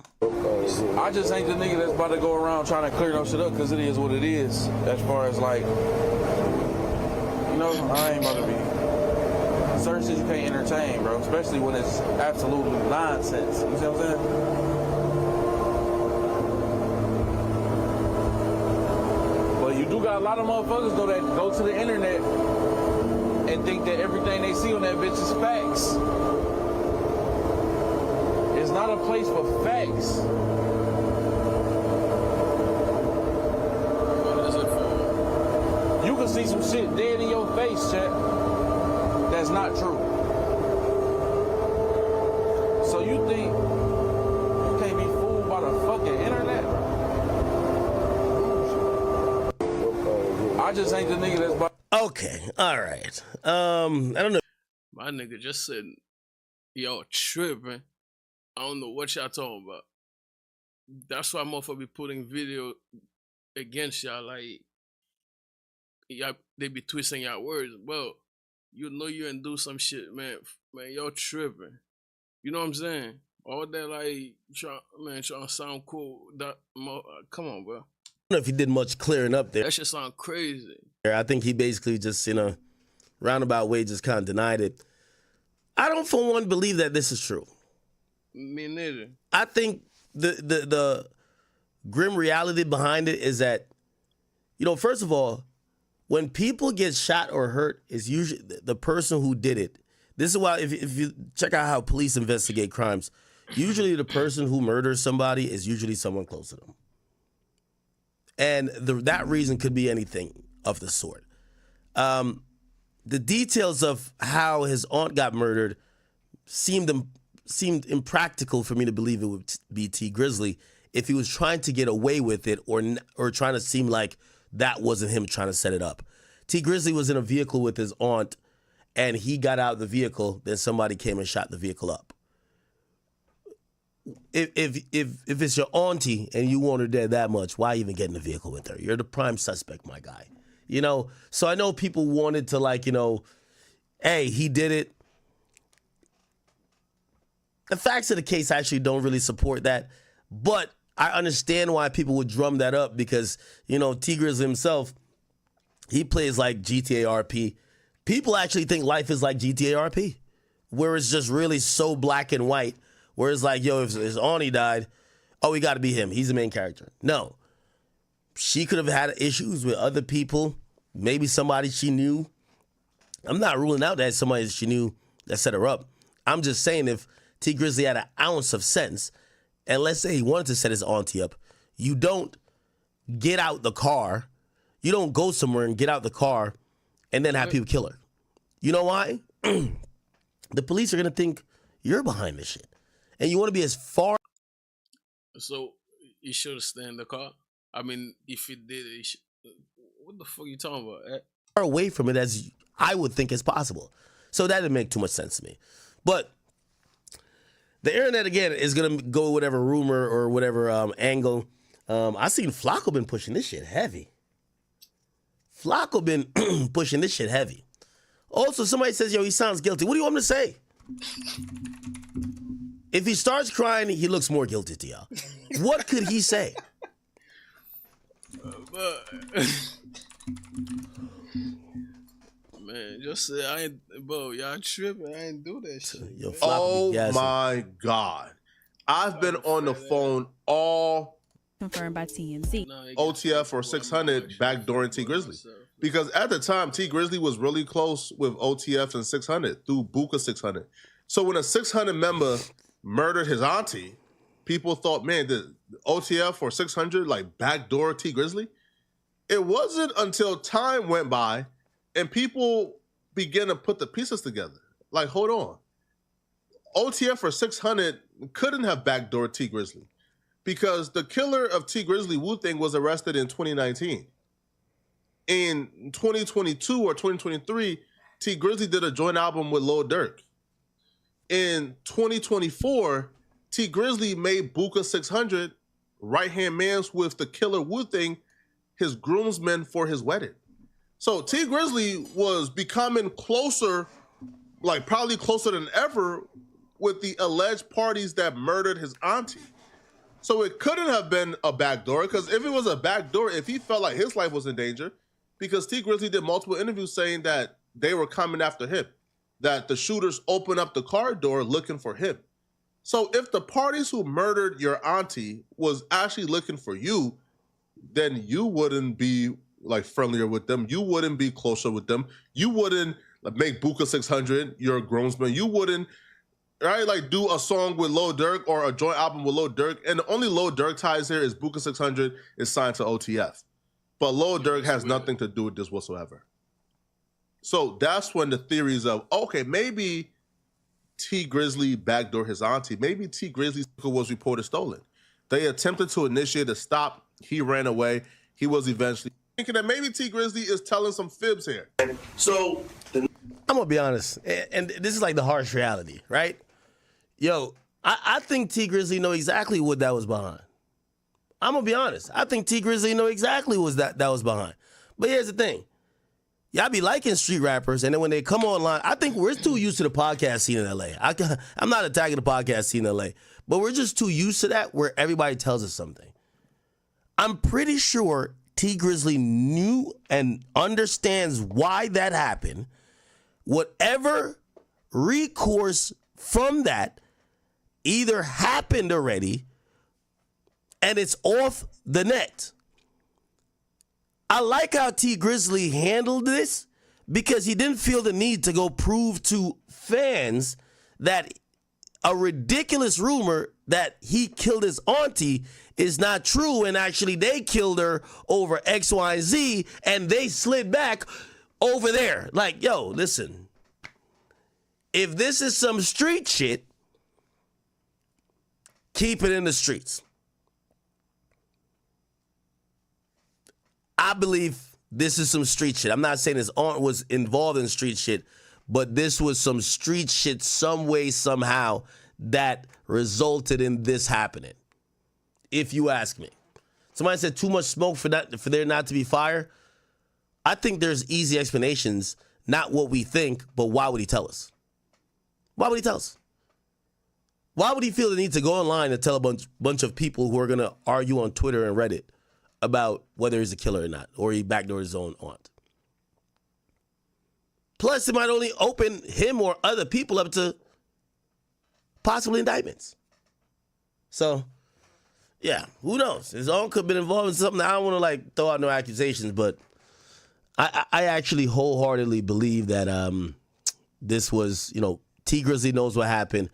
I just ain't the nigga that's about to go around trying to clear no shit up because it is what it is. As far as like, you know, I ain't about to be. Certain shit you can't entertain, bro, especially when it's absolutely nonsense. You see what I'm saying? But you do got a lot of motherfuckers though that go to the internet and think that everything they see on that bitch is facts. It's not a place for facts.
What is it for?
You can see some shit dead in your face, chat. That's not true. So you think you can't be fooled by the fucking internet? I just ain't the nigga that's about.
Okay, all right. I don't know.
My nigga just said, yo, tripping. I don't know what y'all talking about. That's why motherfucker be putting video against y'all. Like, y'all, they be twisting y'all words. Well, you know you and do some shit, man. Man, y'all tripping. You know what I'm saying? All that, like, trying to sound cool. Come on, bro.
I don't know if he did much clearing up there.
That shit sound crazy.
I think he basically just, in a roundabout way, just kind of denied it. I don't, for one, believe that this is true.
Me neither.
I think the grim reality behind it is that, you know, first of all, when people get shot or hurt, it's usually the person who did it. This is why if you check out how police investigate crimes, usually the person who murders somebody is usually someone close to them. And that reason could be anything of the sort. The details of how his aunt got murdered seemed impractical for me to believe it would be T Grizzly if he was trying to get away with it or trying to seem like that wasn't him trying to set it up. T Grizzly was in a vehicle with his aunt and he got out of the vehicle, then somebody came and shot the vehicle up. If it's your auntie and you want her dead that much, why even get in the vehicle with her? You're the prime suspect, my guy. You know, so I know people wanted to, like, you know, hey, he did it. The facts of the case actually don't really support that, but I understand why people would drum that up because, you know, T Grizzly himself, he plays like GTA RP. People actually think life is like GTA RP, where it's just really so black and white, where it's like, yo, if his auntie died, oh, he got to be him. He's the main character. No. She could have had issues with other people maybe somebody she knew. I'm not ruling out that somebody she knew that set her up. I'm just saying if T. Grizzly had an ounce of sense, and let's say he wanted to set his auntie up, you don't get out the car. You don't go somewhere and get out the car and then have people kill her. You know why? The police are going to think you're behind this shit. And you want to be as far.
So he should have stayed in the car. I mean, if he did, he should. What the fuck are you talking about?
Far away from it as I would think is possible. So that didn't make too much sense to me. But the internet, again, is going to go whatever rumor or whatever angle. I seen Flacco been pushing this shit heavy. Flacco been pushing this shit heavy. Also, somebody says, yo, he sounds guilty. What do you want me to say? If he starts crying, he looks more guilty to y'all. What could he say?
Man, just say I ain't, bro. Y'all tripping? I ain't do that shit.
Yo,
Oh my God! I've been on the phone all
confirmed by TMZ.
OTF or 600 backdooring T Grizzly because at the time T Grizzly was really close with OTF and 600 through Buka 600. So when a 600 member murdered his auntie, people thought, man, the OTF or 600 like backdoor T Grizzly. It wasn't until time went by and people began to put the pieces together. Like, hold on. OTF or 600 couldn't have backdoored T Grizzly because the killer of T Grizzly, Wu-Tang, was arrested in 2019. In 2022 or 2023, T Grizzly did a joint album with Lil Durk. In 2024, T Grizzly made Buka 600 right-hand mans with the killer Wu-Tang his groomsmen for his wedding. So T Grizzly was becoming closer, like probably closer than ever with the alleged parties that murdered his auntie. So it couldn't have been a backdoor because if it was a backdoor, if he felt like his life was in danger, because T Grizzly did multiple interviews saying that they were coming after him, that the shooters opened up the car door looking for him. So if the parties who murdered your auntie was actually looking for you, then you wouldn't be like friendlier with them. You wouldn't be closer with them. You wouldn't make Buka 600 your groomsman. You wouldn't, right? Like do a song with Lil Durk or a joint album with Lil Durk. And the only Lil Durk ties here is Buka 600 is signed to OTF. But Lil Durk has nothing to do with this whatsoever. So that's when the theories of, okay, maybe T Grizzly backdoor his auntie. Maybe T Grizzly was reported stolen. They attempted to initiate a stop. He ran away. He was eventually thinking that maybe T Grizzly is telling some fibs here. So
I'm gonna be honest, and this is like the harsh reality, right? Yo, I think T Grizzly know exactly what that was behind. I'm gonna be honest. I think T Grizzly know exactly what that was behind. But here's the thing. Y'all be liking street rappers, and then when they come online, I think we're too used to the podcast scene in LA. I'm not attacking the podcast scene in LA, but we're just too used to that where everybody tells us something. I'm pretty sure T Grizzly knew and understands why that happened. Whatever recourse from that either happened already and it's off the net. I like how T Grizzly handled this because he didn't feel the need to go prove to fans that a ridiculous rumor that he killed his auntie is not true and actually they killed her over X, Y, and Z and they slid back over there. Like, yo, listen, if this is some street shit, keep it in the streets. I believe this is some street shit. I'm not saying his aunt was involved in street shit, but this was some street shit some way, somehow that resulted in this happening. If you ask me. Somebody said too much smoke for there not to be fire. I think there's easy explanations, not what we think, but why would he tell us? Why would he tell us? Why would he feel the need to go online and tell a bunch of people who are going to argue on Twitter and Reddit about whether he's a killer or not, or he backdoored his own aunt? Plus, it might only open him or other people up to possible indictments. So, yeah, who knows? His aunt could have been involved in something. I don't want to throw out no accusations, but I actually wholeheartedly believe that this was, T Grizzly knows what happened.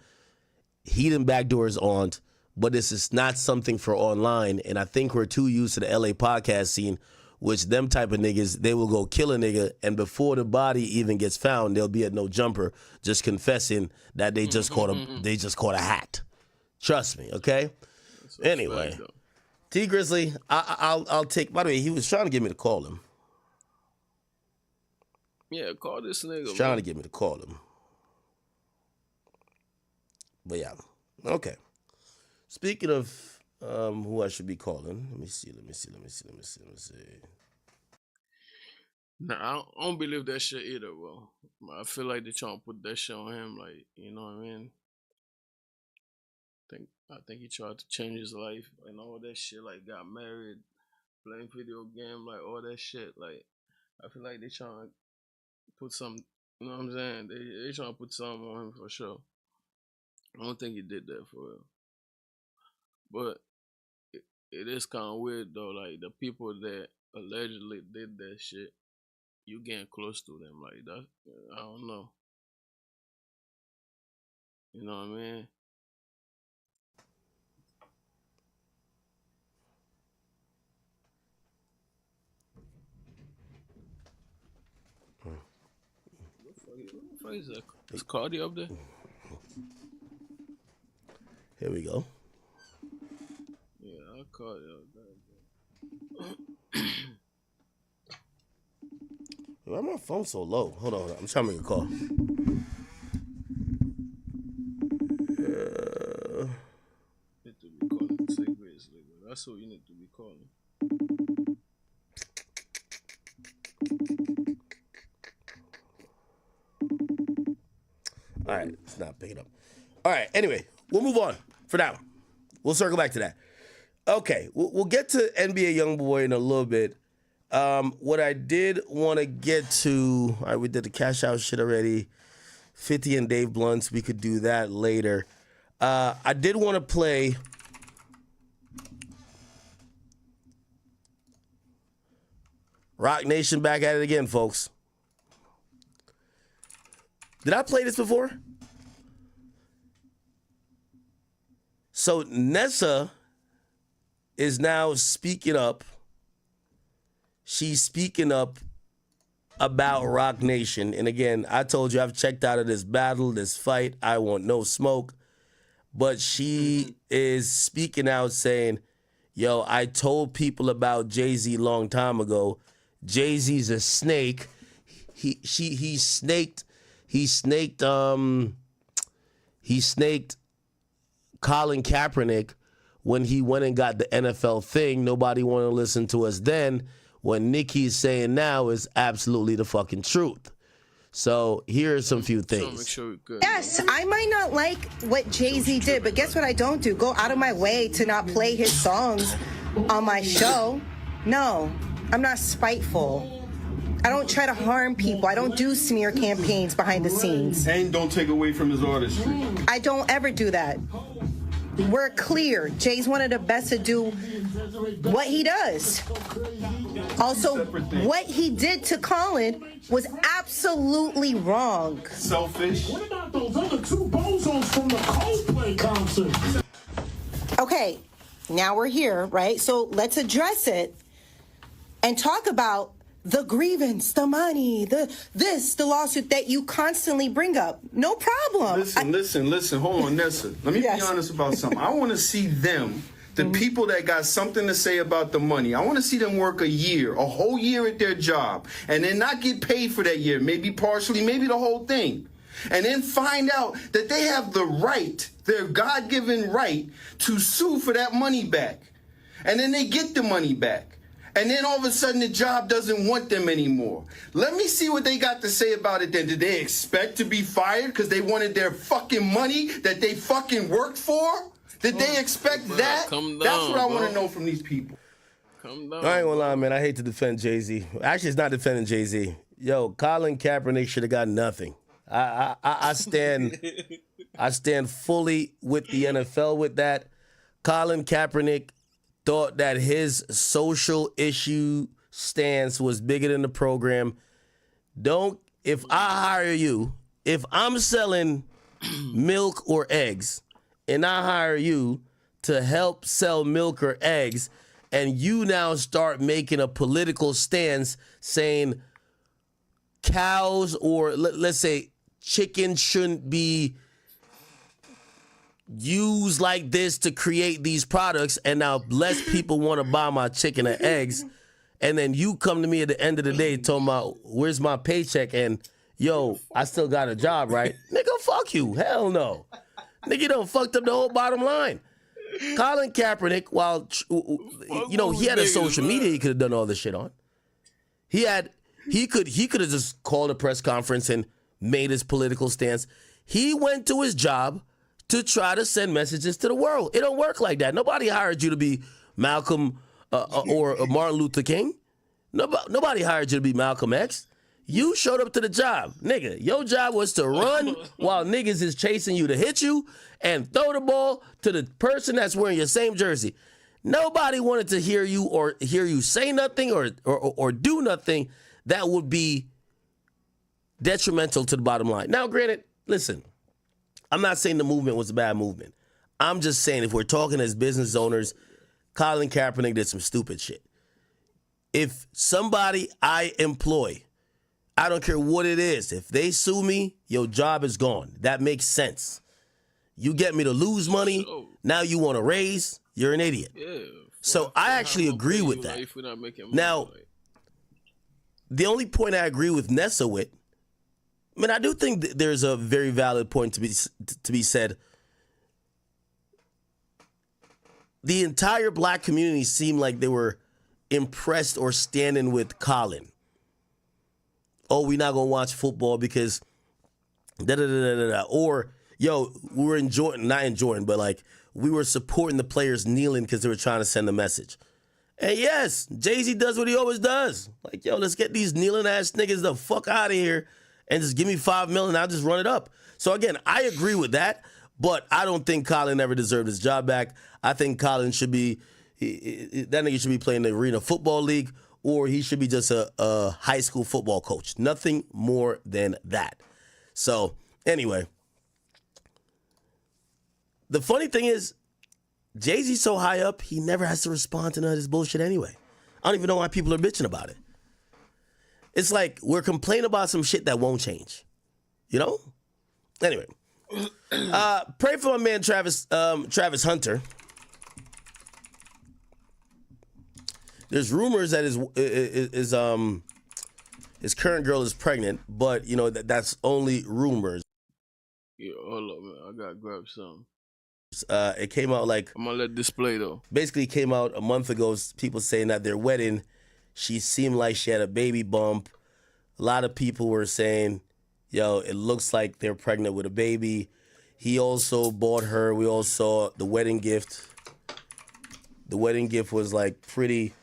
He didn't backdoor his aunt, but this is not something for online. And I think we're too used to the LA podcast scene, which them type of niggas, they will go kill a nigga, and before the body even gets found, they'll be at no jumper, just confessing that they just caught a hat. Trust me, okay? Anyway, T Grizzly, I'll take. By the way, he was trying to get me to call him.
Yeah, call this nigga.
He's trying to get me to call him. But yeah, okay. Speaking of who I should be calling, let me see.
Nah, I don't believe that shit either, bro. I feel like they trying to put that shit on him, like, you know what I mean? I think he tried to change his life and all that shit, like got married, playing video game, like all that shit. Like, I feel like they trying to put some, you know what I'm saying? They trying to put something on him for sure. I don't think he did that for real. But it is kind of weird though, like the people that allegedly did that shit, you getting close to them like that. I don't know. You know what I mean? What the fuck is that? Is Cardi up there?
Here we go.
Yeah, I caught it up there.
Why my phone so low? Hold on, I'm trying to make a call.
Need to be calling cigarettes, nigga. That's what you need to be calling.
All right, it's not picking up. All right, anyway, we'll move on for now. We'll circle back to that. Okay, we'll get to NBA Youngboy in a little bit. What I did want to get to, all right, we did the cash out shit already. 50 and Dave Blunts, we could do that later. I did want to play Rock Nation back at it again, folks. Did I play this before? So Nessa is now speaking up. She's speaking up about Rock Nation. And again, I told you I've checked out of this battle, this fight. I want no smoke. But she is speaking out saying, yo, I told people about Jay-Z a long time ago. Jay-Z's a snake. He snaked Colin Kaepernick when he went and got the NFL thing. Nobody wanted to listen to us then. What Nikki's saying now is absolutely the fucking truth. So here are some few things.
Make sure we're good.
Yes, I might not like what Jay-Z did, but guess what I don't do? Go out of my way to not play his songs on my show. No, I'm not spiteful. I don't try to harm people. I don't do smear campaigns behind the scenes.
And don't take away from his artistry.
I don't ever do that. We're clear. Jay's one of the best to do what he does. Also, what he did to Colin was absolutely wrong.
Selfish.
What about those other two bozos from the Coldplay concert?
Okay, now we're here, right? So let's address it and talk about the grievance, the money, the lawsuit that you constantly bring up. No problem.
Listen. Hold on, Nessa. Let me be honest about something. I want to see them, the people that got something to say about the money. I want to see them work a whole year at their job, and then not get paid for that year, maybe partially, maybe the whole thing. And then find out that they have the right, their God-given right, to sue for that money back. And then they get the money back. And then all of a sudden the job doesn't want them anymore. Let me see what they got to say about it then. Did they expect to be fired because they wanted their fucking money that they fucking worked for? Did they expect that? That's what I want to know from these people.
Come down.
I ain't gonna lie, man. I hate to defend Jay-Z. Actually, it's not defending Jay-Z. Yo, Colin Kaepernick should have got nothing. I stand fully with the NFL with that. Colin Kaepernick thought that his social stance was bigger than the program. If I hire you, if I'm selling milk or eggs and I hire you to help sell milk or eggs, and you now start making a political stance saying cows or let's say chicken shouldn't be used like this to create these products, and now less people want to buy my chicken and eggs, and then you come to me at the end of the day talking about where's my paycheck and yo, I still got a job, right? Nigga, fuck you. Hell no. Nigga, you done fucked up the whole bottom line. Colin Kaepernick, while he had a social media he could have done all this shit on. He could have just called a press conference and made his political stance. He went to his job to try to send messages to the world. It don't work like that. Nobody hired you to be Malcolm or Martin Luther King. Nobody hired you to be Malcolm X. You showed up to the job. Nigga, your job was to run while niggas is chasing you to hit you and throw the ball to the person that's wearing your same jersey. Nobody wanted to hear you say nothing or do nothing that would be detrimental to the bottom line. Now, granted, listen, I'm not saying the movement was a bad movement. I'm just saying if we're talking as business owners, Colin Kaepernick did some stupid shit. If somebody I employ, I don't care what it is, if they sue me, your job is gone. That makes sense. You get me to lose money, now you want to raise, you're an idiot.
Yeah.
So I actually agree with that.
If we're not making money,
Now, the only point I agree with Nessa with, I mean, I do think that there's a very valid point to be said. The entire black community seemed like they were impressed or standing with Colin. Oh, we're not going to watch football because da-da-da-da-da. Or, yo, we were not enjoying, but like we were supporting the players kneeling because they were trying to send a message. And yes, Jay-Z does what he always does. Like, yo, let's get these kneeling ass niggas the fuck out of here and just give me $5 million and I'll just run it up. So again, I agree with that, but I don't think Colin ever deserved his job back. I think Colin should be, that nigga should be playing the Arena Football League, or he should be just a high school football coach. Nothing more than that. So anyway, the funny thing is, Jay-Z's so high up, he never has to respond to none of this bullshit anyway. I don't even know why people are bitching about it. It's like we're complaining about some shit that won't change. You know? Anyway. Pray for my man Travis Hunter. There's rumors that his current girl is pregnant, but you know that's only rumors.
Yeah, hold up, man. I gotta grab something.
It came out like
I'm gonna let this play though.
Basically, it came out a month ago. People saying that their wedding, she seemed like she had a baby bump. A lot of people were saying, "Yo, it looks like they're pregnant with a baby." He also bought her. We all saw the wedding gift. The wedding gift was like pretty.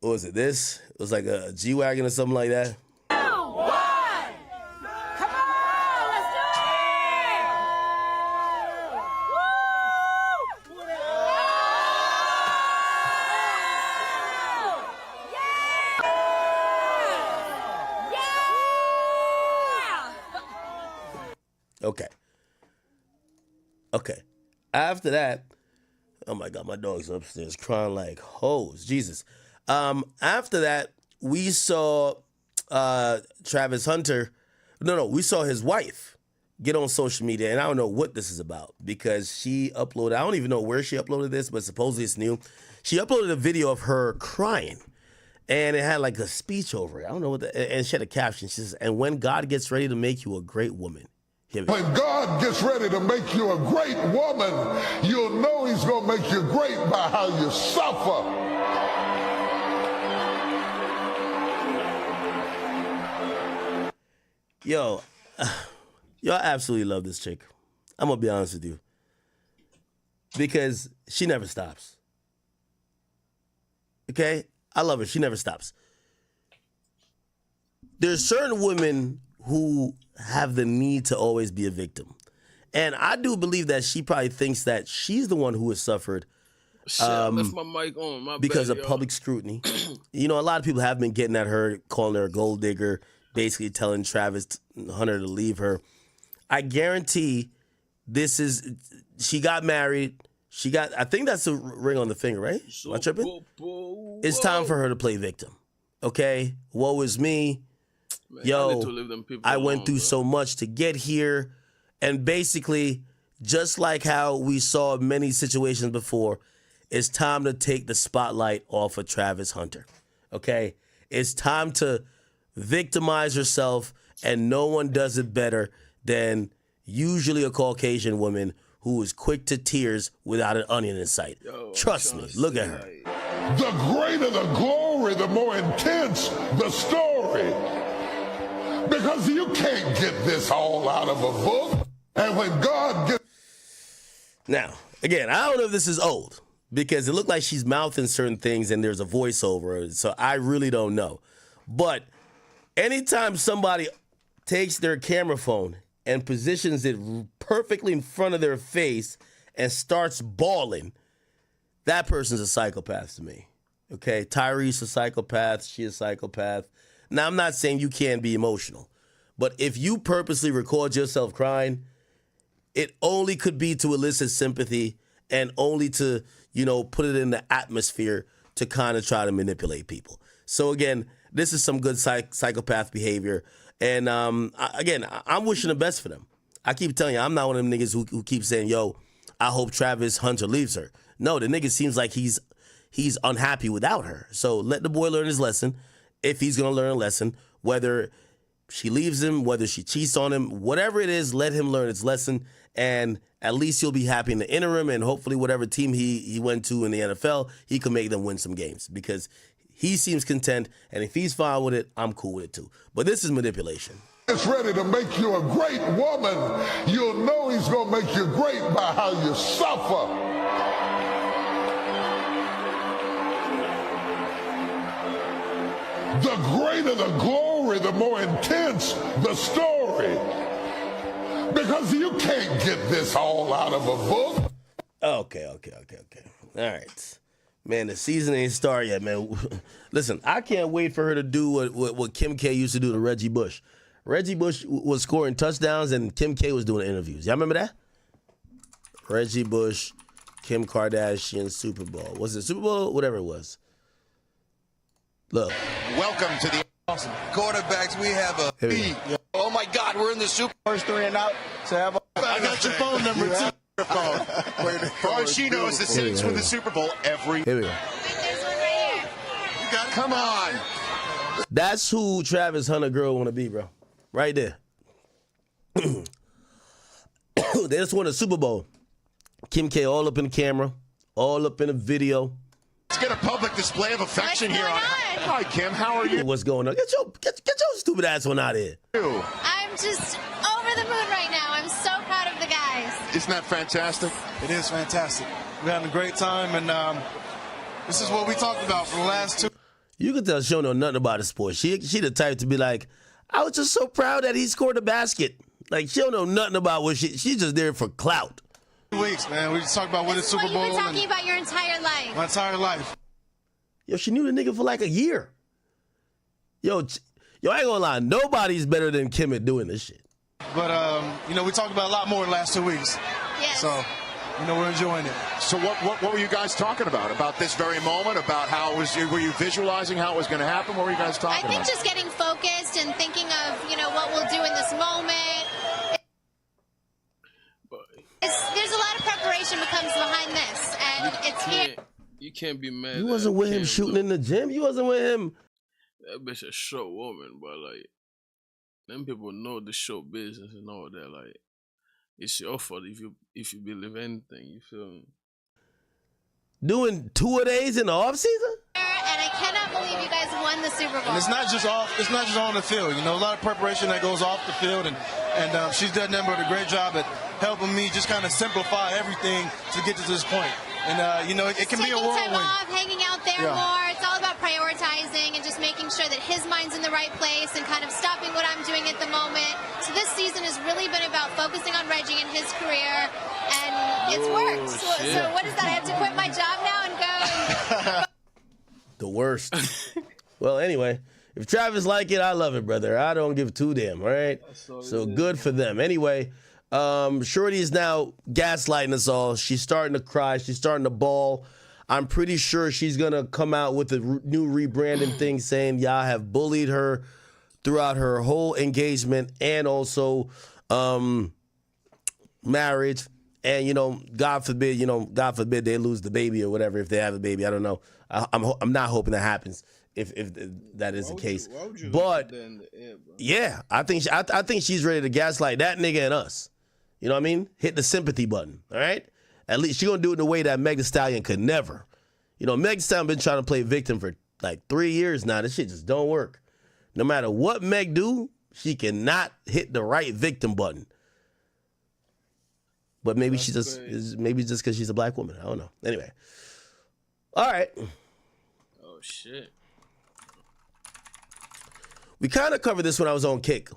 What was it? This? It was like a G-Wagon or something like that. Okay. After that, oh my God, my dog's upstairs crying like hoes. Jesus. After that, we saw Travis Hunter. No, we saw his wife get on social media, and I don't know what this is about because she uploaded, I don't even know where she uploaded this, but supposedly it's new. She uploaded a video of her crying, and it had like a speech over it. I don't know what and she had a caption. She says, "And when God gets ready to make you a great woman."
When God gets ready to make you a great woman, you'll know he's going to make you great by how you suffer.
Yo, I absolutely love this chick. I'm going to be honest with you. Because she never stops. Okay? I love her. She never stops. There's certain women who have the need to always be a victim. And I do believe that she probably thinks that she's the one who has suffered
Shit, I left my mic on. My
because
bad,
of public scrutiny. You know, a lot of people have been getting at her, calling her a gold digger, basically telling Travis Hunter to leave her. I guarantee she got married. I think that's a ring on the finger, right? Am I tripping? It's time for her to play victim. Okay? Woe is me.
Man,
Yo, I went through so much to get here. And basically, just like how we saw many situations before, it's time to take the spotlight off of Travis Hunter. Okay? It's time to victimize herself, and no one does it better than usually a Caucasian woman who is quick to tears without an onion in sight. Trust me, look at her.
The greater the glory, the more intense the story. Because you can't get this all out of a book. And when God gets...
Now, again, I don't know if this is old, because it looked like she's mouthing certain things and there's a voiceover, so I really don't know. But anytime somebody takes their camera phone and positions it perfectly in front of their face and starts bawling, that person's a psychopath to me. Okay, Tyree's a psychopath, she's a psychopath. Now, I'm not saying you can't be emotional, but if you purposely record yourself crying, it only could be to elicit sympathy and only to, put it in the atmosphere to kind of try to manipulate people. So again, this is some good psychopath behavior. And again, I'm wishing the best for them. I keep telling you, I'm not one of them niggas who keep saying, yo, I hope Travis Hunter leaves her. No, the nigga seems like he's unhappy without her. So let the boy learn his lesson. If he's going to learn a lesson, whether she leaves him, whether she cheats on him, whatever it is, let him learn his lesson. And at least he'll be happy in the interim. And hopefully whatever team he went to in the NFL, he can make them win some games, because he seems content, and if he's fine with it, I'm cool with it too. But this is manipulation.
It's ready to make you a great woman. You'll know he's going to make you great by how you suffer. The greater the glory, the more intense the story. Because you can't get this all out of a book.
Okay. All right. Man, the season ain't started yet, man. Listen, I can't wait for her to do what Kim K used to do to Reggie Bush. Reggie Bush was scoring touchdowns and Kim K was doing interviews. Y'all remember that? Reggie Bush, Kim Kardashian, Super Bowl. Was it Super Bowl? Whatever it was. Look.
Welcome to the awesome quarterbacks. We have a beat. Oh my God, we're in the Super Bowl. First 3 and out. So I got your phone number too. All she knows is that it's with the Super Bowl every.
Here we go.
There's one right here. You got it. Come on.
That's who Travis Hunter girl want to be, bro. Right there. They just won a Super Bowl. Kim K all up in the camera, all up in the video.
Let's get a public display of affection here. Hi, Kim. How are you?
What's going on? Get your stupid ass one out of here.
I'm just over the moon right now. I'm so proud of the guys.
Isn't that fantastic?
It is fantastic. We're having a great time, and this is what we talked about for the last 2.
You can tell she don't know nothing about the sport. She the type to be like, I was just so proud that he scored a basket. Like, she don't know nothing about what she's just there for clout.
2 weeks, man. We just talked about winning Super Bowl.
You've been talking about your entire life.
My entire life.
Yo, she knew the nigga for like a year. Yo, I ain't gonna lie. Nobody's better than Kim at doing this shit.
But, we talked about a lot more in the last 2 weeks.
Yes.
So, we're enjoying it.
So what were you guys talking about? About this very moment? About how it was? Were you visualizing how it was going to happen? What were you guys talking about?
I think just getting focused and thinking of, what we'll do in this moment. There's a lot of preparation that comes behind this, and it's here.
You can't be mad.
You wasn't with him shooting in the gym. You wasn't with him.
That bitch a show woman, but like, them people know the show business and all that. Like, it's your fault if you believe anything. You feel me?
Doing 2 days in the off season?
And I cannot believe you guys won the Super Bowl.
And it's not just on the field. A lot of preparation that goes off the field, and she's done nothing but a great job at helping me just kind of simplify everything to get to this point. And it can be a whirlwind.
Taking time off, hanging out there more. It's all about prioritizing and just making sure that his mind's in the right place and kind of stopping what I'm doing at the moment. So this season has really been about focusing on Reggie and his career, and it's worked. So what is that? I have to quit my job now
worst. Well, anyway, if Travis like it, I love it, brother. I don't give two damn, all right? So good for them. Anyway, Shorty is now gaslighting us all. She's starting to cry. She's starting to bawl. I'm pretty sure she's going to come out with a new rebranding thing saying y'all have bullied her throughout her whole engagement and also marriage. And, God forbid they lose the baby or whatever if they have a baby. I don't know. I'm not hoping that happens if that is the case. But yeah, I think she's ready to gaslight that nigga and us. You know what I mean? Hit the sympathy button. All right. At least she's gonna do it in a way that Meg Thee Stallion could never. Meg Thee Stallion been trying to play victim for like 3 years now. This shit just don't work. No matter what Meg do, she cannot hit the right victim button. But maybe she just because she's a black woman. I don't know. Anyway. All right.
Oh shit.
We kind of covered this when I was on Kick.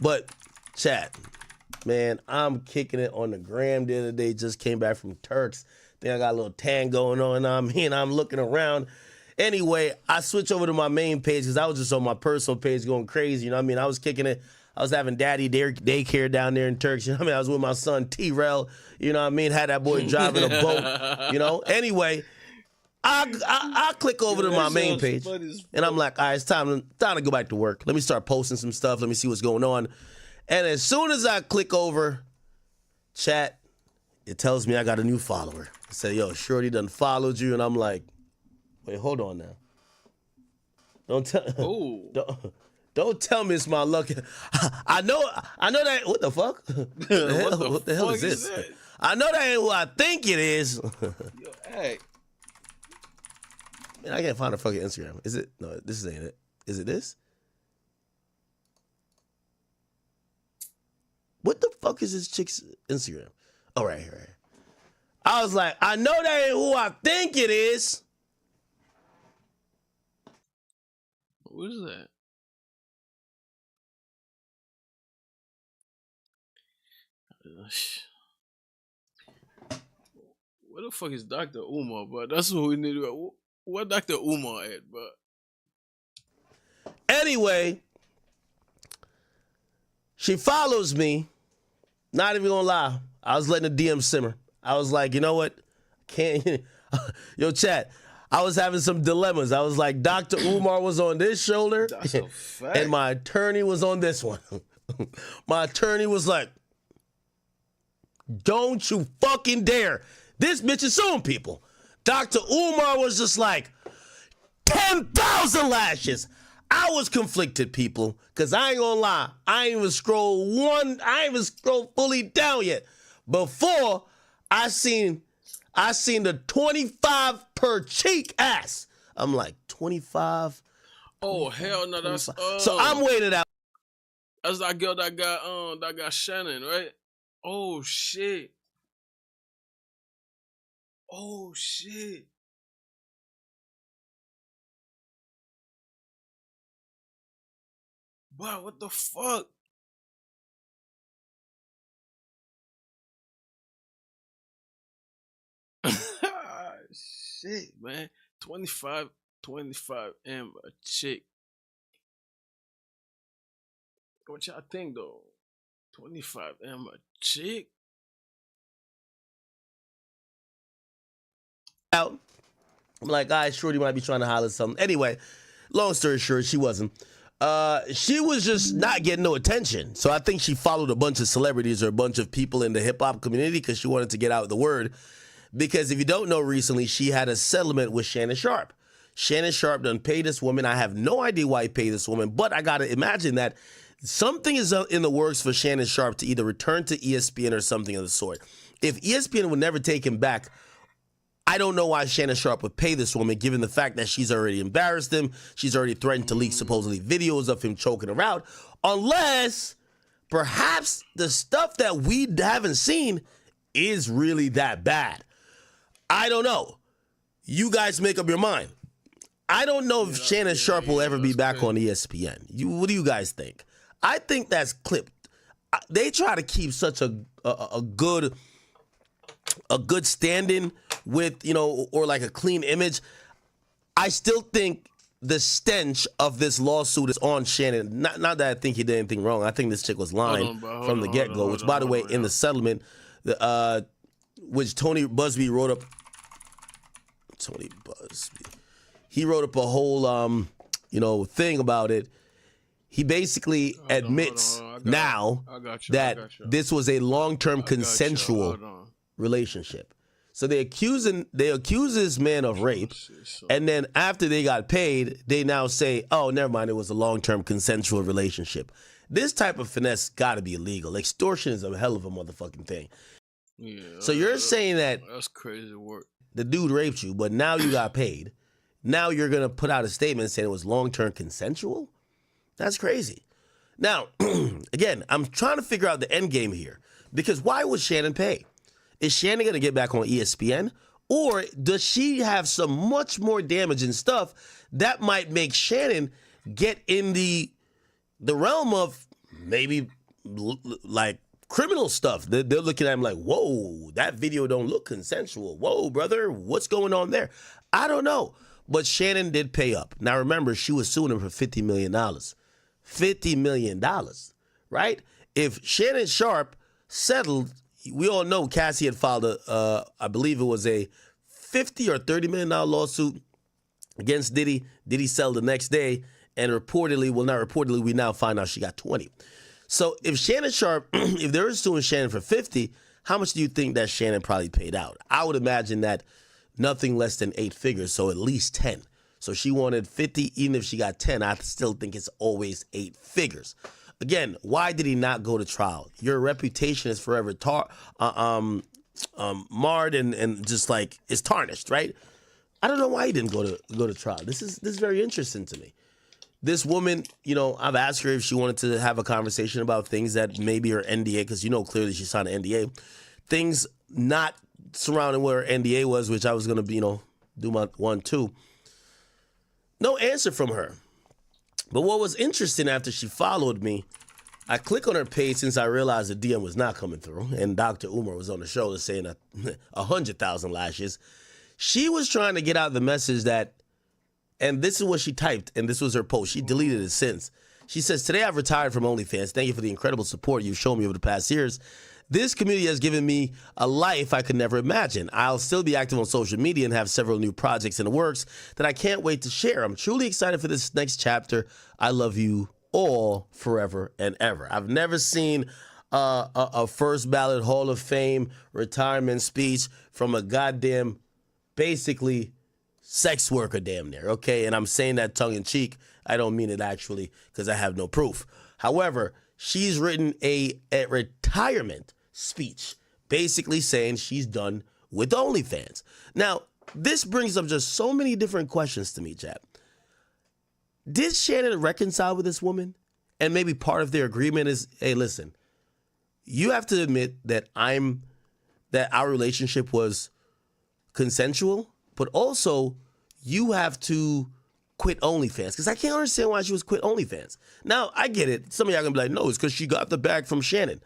But chat, man, I'm kicking it on the gram the other day. Just came back from Turks. Think I got a little tan going on. I'm looking around. Anyway, I switched over to my main page because I was just on my personal page going crazy. You know what I mean? I was kicking it. I was having daddy daycare down there in Turks. You know what I mean? I was with my son T-Rel. You know what I mean? Had that boy driving a boat. Anyway, I click over to my main page and I'm like, all right, it's time to go back to work. Let me start posting some stuff. Let me see what's going on. And as soon as I click over, chat, it tells me I got a new follower. I said, yo, Shorty done followed you. And I'm like, wait, hold on now. Don't tell me it's my luck. I know that. What the fuck? What the hell is this? I know that ain't who I think it is.
Yo, hey.
Man, I can't find a fucking Instagram. Is it? No, this ain't it. Is it this? What the fuck is this chick's Instagram? Oh, right here. I was like, I know that ain't who I think it is.
What is that? Where the fuck is Dr. Umar, bro? That's what we need to go. Where Dr. Umar at, bro?
Anyway, she follows me. Not even gonna lie. I was letting the DM simmer. I was like, you know what? Can't. Yo, chat. I was having some dilemmas. I was like, Dr. Umar was on this shoulder, and my attorney was on this one. My attorney was like, don't you fucking dare. This bitch is suing people. Dr. Umar was just like, 10,000 lashes. I was conflicted, people, because I ain't gonna lie. I ain't even scroll fully down yet. Before I seen the 25 per cheek ass. I'm like, 25?
Oh, hell no, that's
so I'm waiting out.
That's that girl that got Shannon, right? Oh shit. Oh shit. Wow, what the fuck? Shit, man. 25 M a chick. What y'all think though? 25 M a chick?
Out. I'm like, all right, Shorty might be trying to holler something. Anyway, long story short, she wasn't. She was just not getting no attention. So I think she followed a bunch of celebrities or a bunch of people in the hip hop community because she wanted to get out the word. Because if you don't know, recently she had a settlement with Shannon Sharp. Shannon Sharp done paid this woman. I have no idea why he paid this woman, but I gotta imagine that something is in the works for Shannon Sharp to either return to ESPN or something of the sort. If ESPN would never take him back, I don't know why Shannon Sharp would pay this woman, given the fact that she's already embarrassed him. She's already threatened to leak supposedly videos of him choking her out. Unless, perhaps, the stuff that we haven't seen is really that bad. I don't know. You guys make up your mind. I don't know if Shannon Sharp will ever be back on ESPN. What do you guys think? I think that's clipped. They try to keep such a good standing with, or like a clean image. I still think the stench of this lawsuit is on Shannon. Not that I think he did anything wrong. I think this chick was lying from the get-go, which, by the way, in the settlement, which Tony Busby wrote up. He wrote up a whole, thing about it. He basically admits now that this was a long-term consensual relationship. So they accuse this man of rape, and then after they got paid, they now say, "Oh, never mind, it was a long-term consensual relationship." This type of finesse got to be illegal. Extortion is a hell of a motherfucking thing.
Yeah.
So you're saying that
that's crazy work.
The dude raped you, but now you got paid. Now you're gonna put out a statement saying it was long-term consensual? That's crazy. Now, again, I'm trying to figure out the end game here, because why would Shannon pay? Is Shannon going to get back on ESPN? Or does she have some much more damaging stuff that might make Shannon get in the realm of maybe like criminal stuff? They're looking at him like, whoa, that video don't look consensual. Whoa, brother, what's going on there? I don't know. But Shannon did pay up. Now, remember, she was suing him for $50 million. $50 million, right? If Shannon Sharp settled, we all know Cassie had filed I believe it was a $50 or $30 million lawsuit against Diddy. Diddy settled the next day, and reportedly, well, not reportedly, we now find out she got 20. So if Shannon Sharp, if they're suing Shannon for 50, how much do you think that Shannon probably paid out? I would imagine that nothing less than 8 figures, so at least 10. So she wanted 50, even if she got 10, I still think it's always 8 figures. Again, why did he not go to trial? Your reputation is forever marred and just like it's tarnished, right? I don't know why he didn't go to trial. This is very interesting to me. This woman, I've asked her if she wanted to have a conversation about things that maybe are NDA, because clearly she signed an NDA. Things not surrounding what her NDA was, which I was going to, do my 1, 2. No answer from her. But what was interesting, after she followed me, I click on her page since I realized the DM was not coming through, and Dr. Umar was on the show saying 100,000 lashes. She was trying to get out the message that, and this is what she typed, and this was her post. She deleted it since. She says, "Today I've retired from OnlyFans. Thank you for the incredible support you've shown me over the past years. This community has given me a life I could never imagine. I'll still be active on social media and have several new projects in the works that I can't wait to share. I'm truly excited for this next chapter. I love you all forever and ever." I've never seen a first ballot Hall of Fame retirement speech from a goddamn, basically, sex worker damn near, okay? And I'm saying that tongue in cheek. I don't mean it actually, because I have no proof. However, she's written a retirement speech, basically saying she's done with OnlyFans. Now, this brings up just so many different questions to me, Chap. Did Shannon reconcile with this woman? And maybe part of their agreement is, hey, listen, you have to admit that our relationship was consensual, but also you have to quit OnlyFans, because I can't understand why she was quit OnlyFans. Now, I get it. Some of y'all gonna be like, no, it's because she got the bag from Shannon.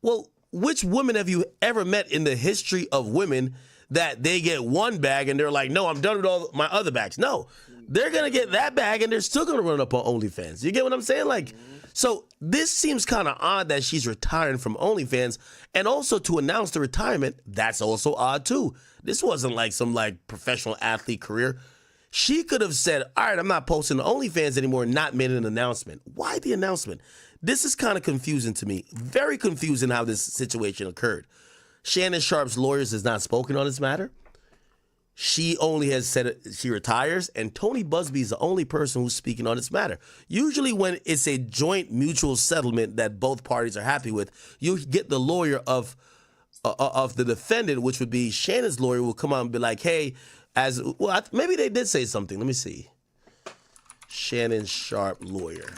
Well, which woman have you ever met in the history of women that they get one bag and they're like, no, I'm done with all my other bags? No, they're gonna get that bag and they're still gonna run up on OnlyFans. You get what I'm saying? Like, so this seems kind of odd that she's retiring from OnlyFans, and also to announce the retirement, that's also odd too. This wasn't like some professional athlete career. She could have said, all right, I'm not posting to OnlyFans anymore, and not made an announcement. Why the announcement? This is kind of confusing to me. Very confusing how this situation occurred. Shannon Sharp's lawyers has not spoken on this matter. She only has said she retires, and Tony Busby is the only person who's speaking on this matter. Usually when it's a joint mutual settlement that both parties are happy with, you get the lawyer of the defendant, which would be Shannon's lawyer, will come out and be like, hey, maybe they did say something. Let me see. Shannon Sharp lawyer.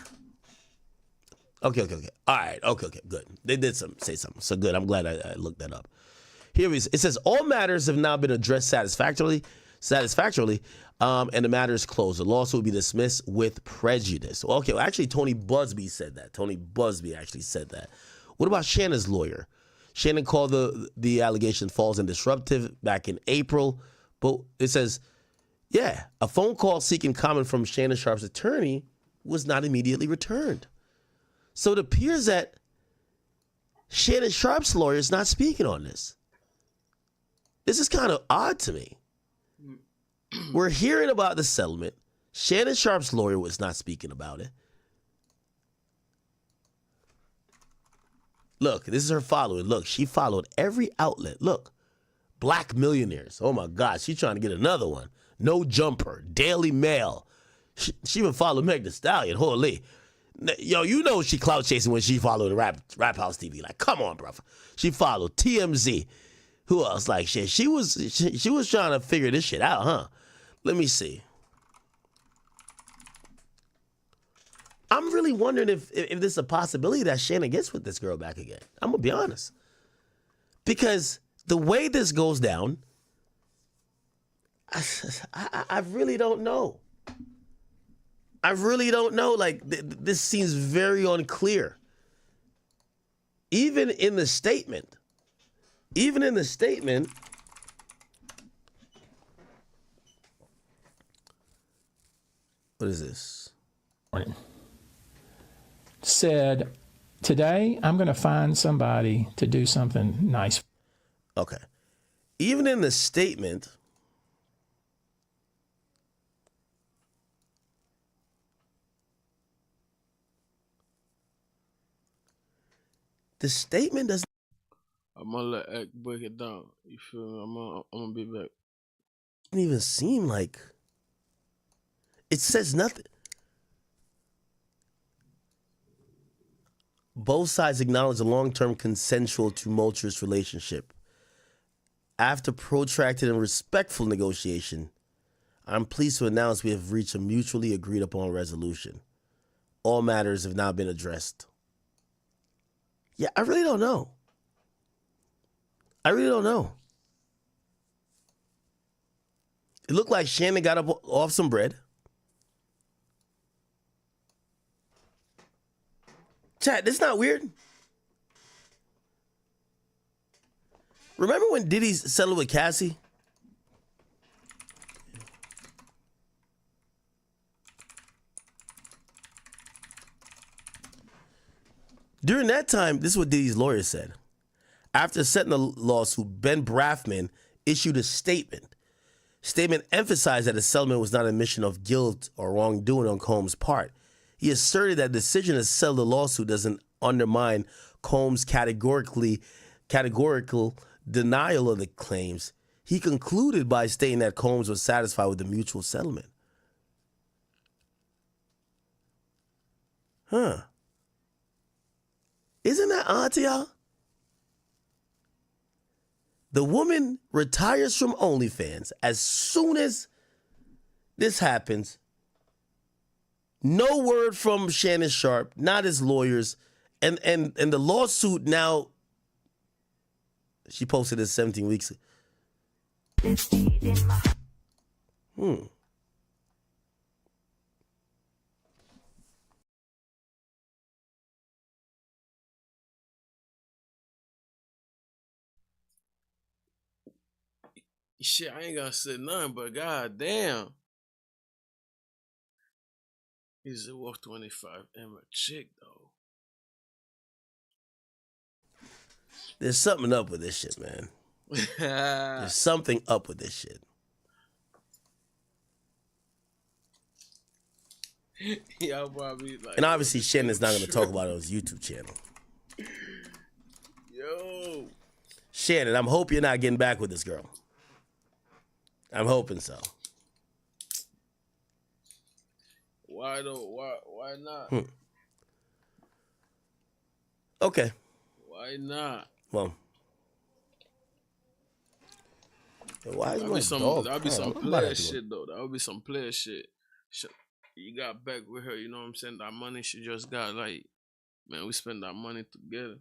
Okay. All right. Okay. Good. They did say something. So good. I'm glad I looked that up. Here it is. It says all matters have now been addressed satisfactorily, and the matter is closed. The lawsuit will be dismissed with prejudice. Okay. Well, actually, Tony Busby said that. Tony Busby actually said that. What about Shannon's lawyer? Shannon called the allegation false and disruptive back in April. But it says, Yeah, a phone call seeking comment from Shannon Sharp's attorney was not immediately returned. So it appears that Shannon Sharp's lawyer is not speaking on this. This is kind of odd to me. We're hearing about the settlement. Shannon Sharp's lawyer was not speaking about it. Look, this is her following. Look, she followed every outlet. Look, Black Millionaires. Oh my God, she's trying to get another one. No Jumper, Daily Mail. She even followed Meg Thee Stallion. Holy. Yo, you know she clout chasing when she followed the Rap House TV. Like, come on, brother. She followed TMZ. Who else? Like, shit. She was trying to figure this shit out, huh? Let me see. I'm really wondering if there's a possibility that Shannon gets with this girl back again. I'm gonna be honest. Because the way this goes down, I really don't know. I really don't know. Like, this seems very unclear. Even in the statement. What is this?
Said, today I'm going to find somebody to do something nice.
Okay. Even in the statement, doesn't.
I'm gonna let Ek break it down. You feel me? I'm gonna be back.
Doesn't even seem like it says nothing. Both sides acknowledge a long-term consensual tumultuous relationship. After protracted and respectful negotiation, I'm pleased to announce we have reached a mutually agreed upon resolution. All matters have now been addressed. Yeah, I really don't know. It looked like Shannon got up off some bread. Chat, this not weird. Remember when Diddy settled with Cassie? During that time, this is what Diddy's lawyer said. After settling the lawsuit, Ben Brafman issued a statement. Statement emphasized that the settlement was not an admission of guilt or wrongdoing on Combs' part. He asserted that the decision to settle the lawsuit doesn't undermine Combs' categorical denial of the claims. He concluded by stating that Combs was satisfied with the mutual settlement. Huh. Isn't that odd to y'all? The woman retires from OnlyFans as soon as this happens. No word from Shannon Sharp, not his lawyers. And the lawsuit now, she posted it 17 weeks ago.
Shit, I ain't gonna say nothing, but goddamn. He's a Wolf 25 and a chick, though.
There's something up with this shit, man. There's something up with this shit.
Y'all probably like.
And obviously, Shannon's not going to talk about it on his YouTube channel.
Yo.
Shannon, I'm hoping you're not getting back with this girl. I'm hoping so.
Why though? Why not?
Okay.
Why not?
Well. Why is
That'd
my
be some,
dog?
that'd be some
I'm about
player
to
shit though. That would be some player shit. You got back with her, you know what I'm saying? That money she just got, like, man, we spend that money together.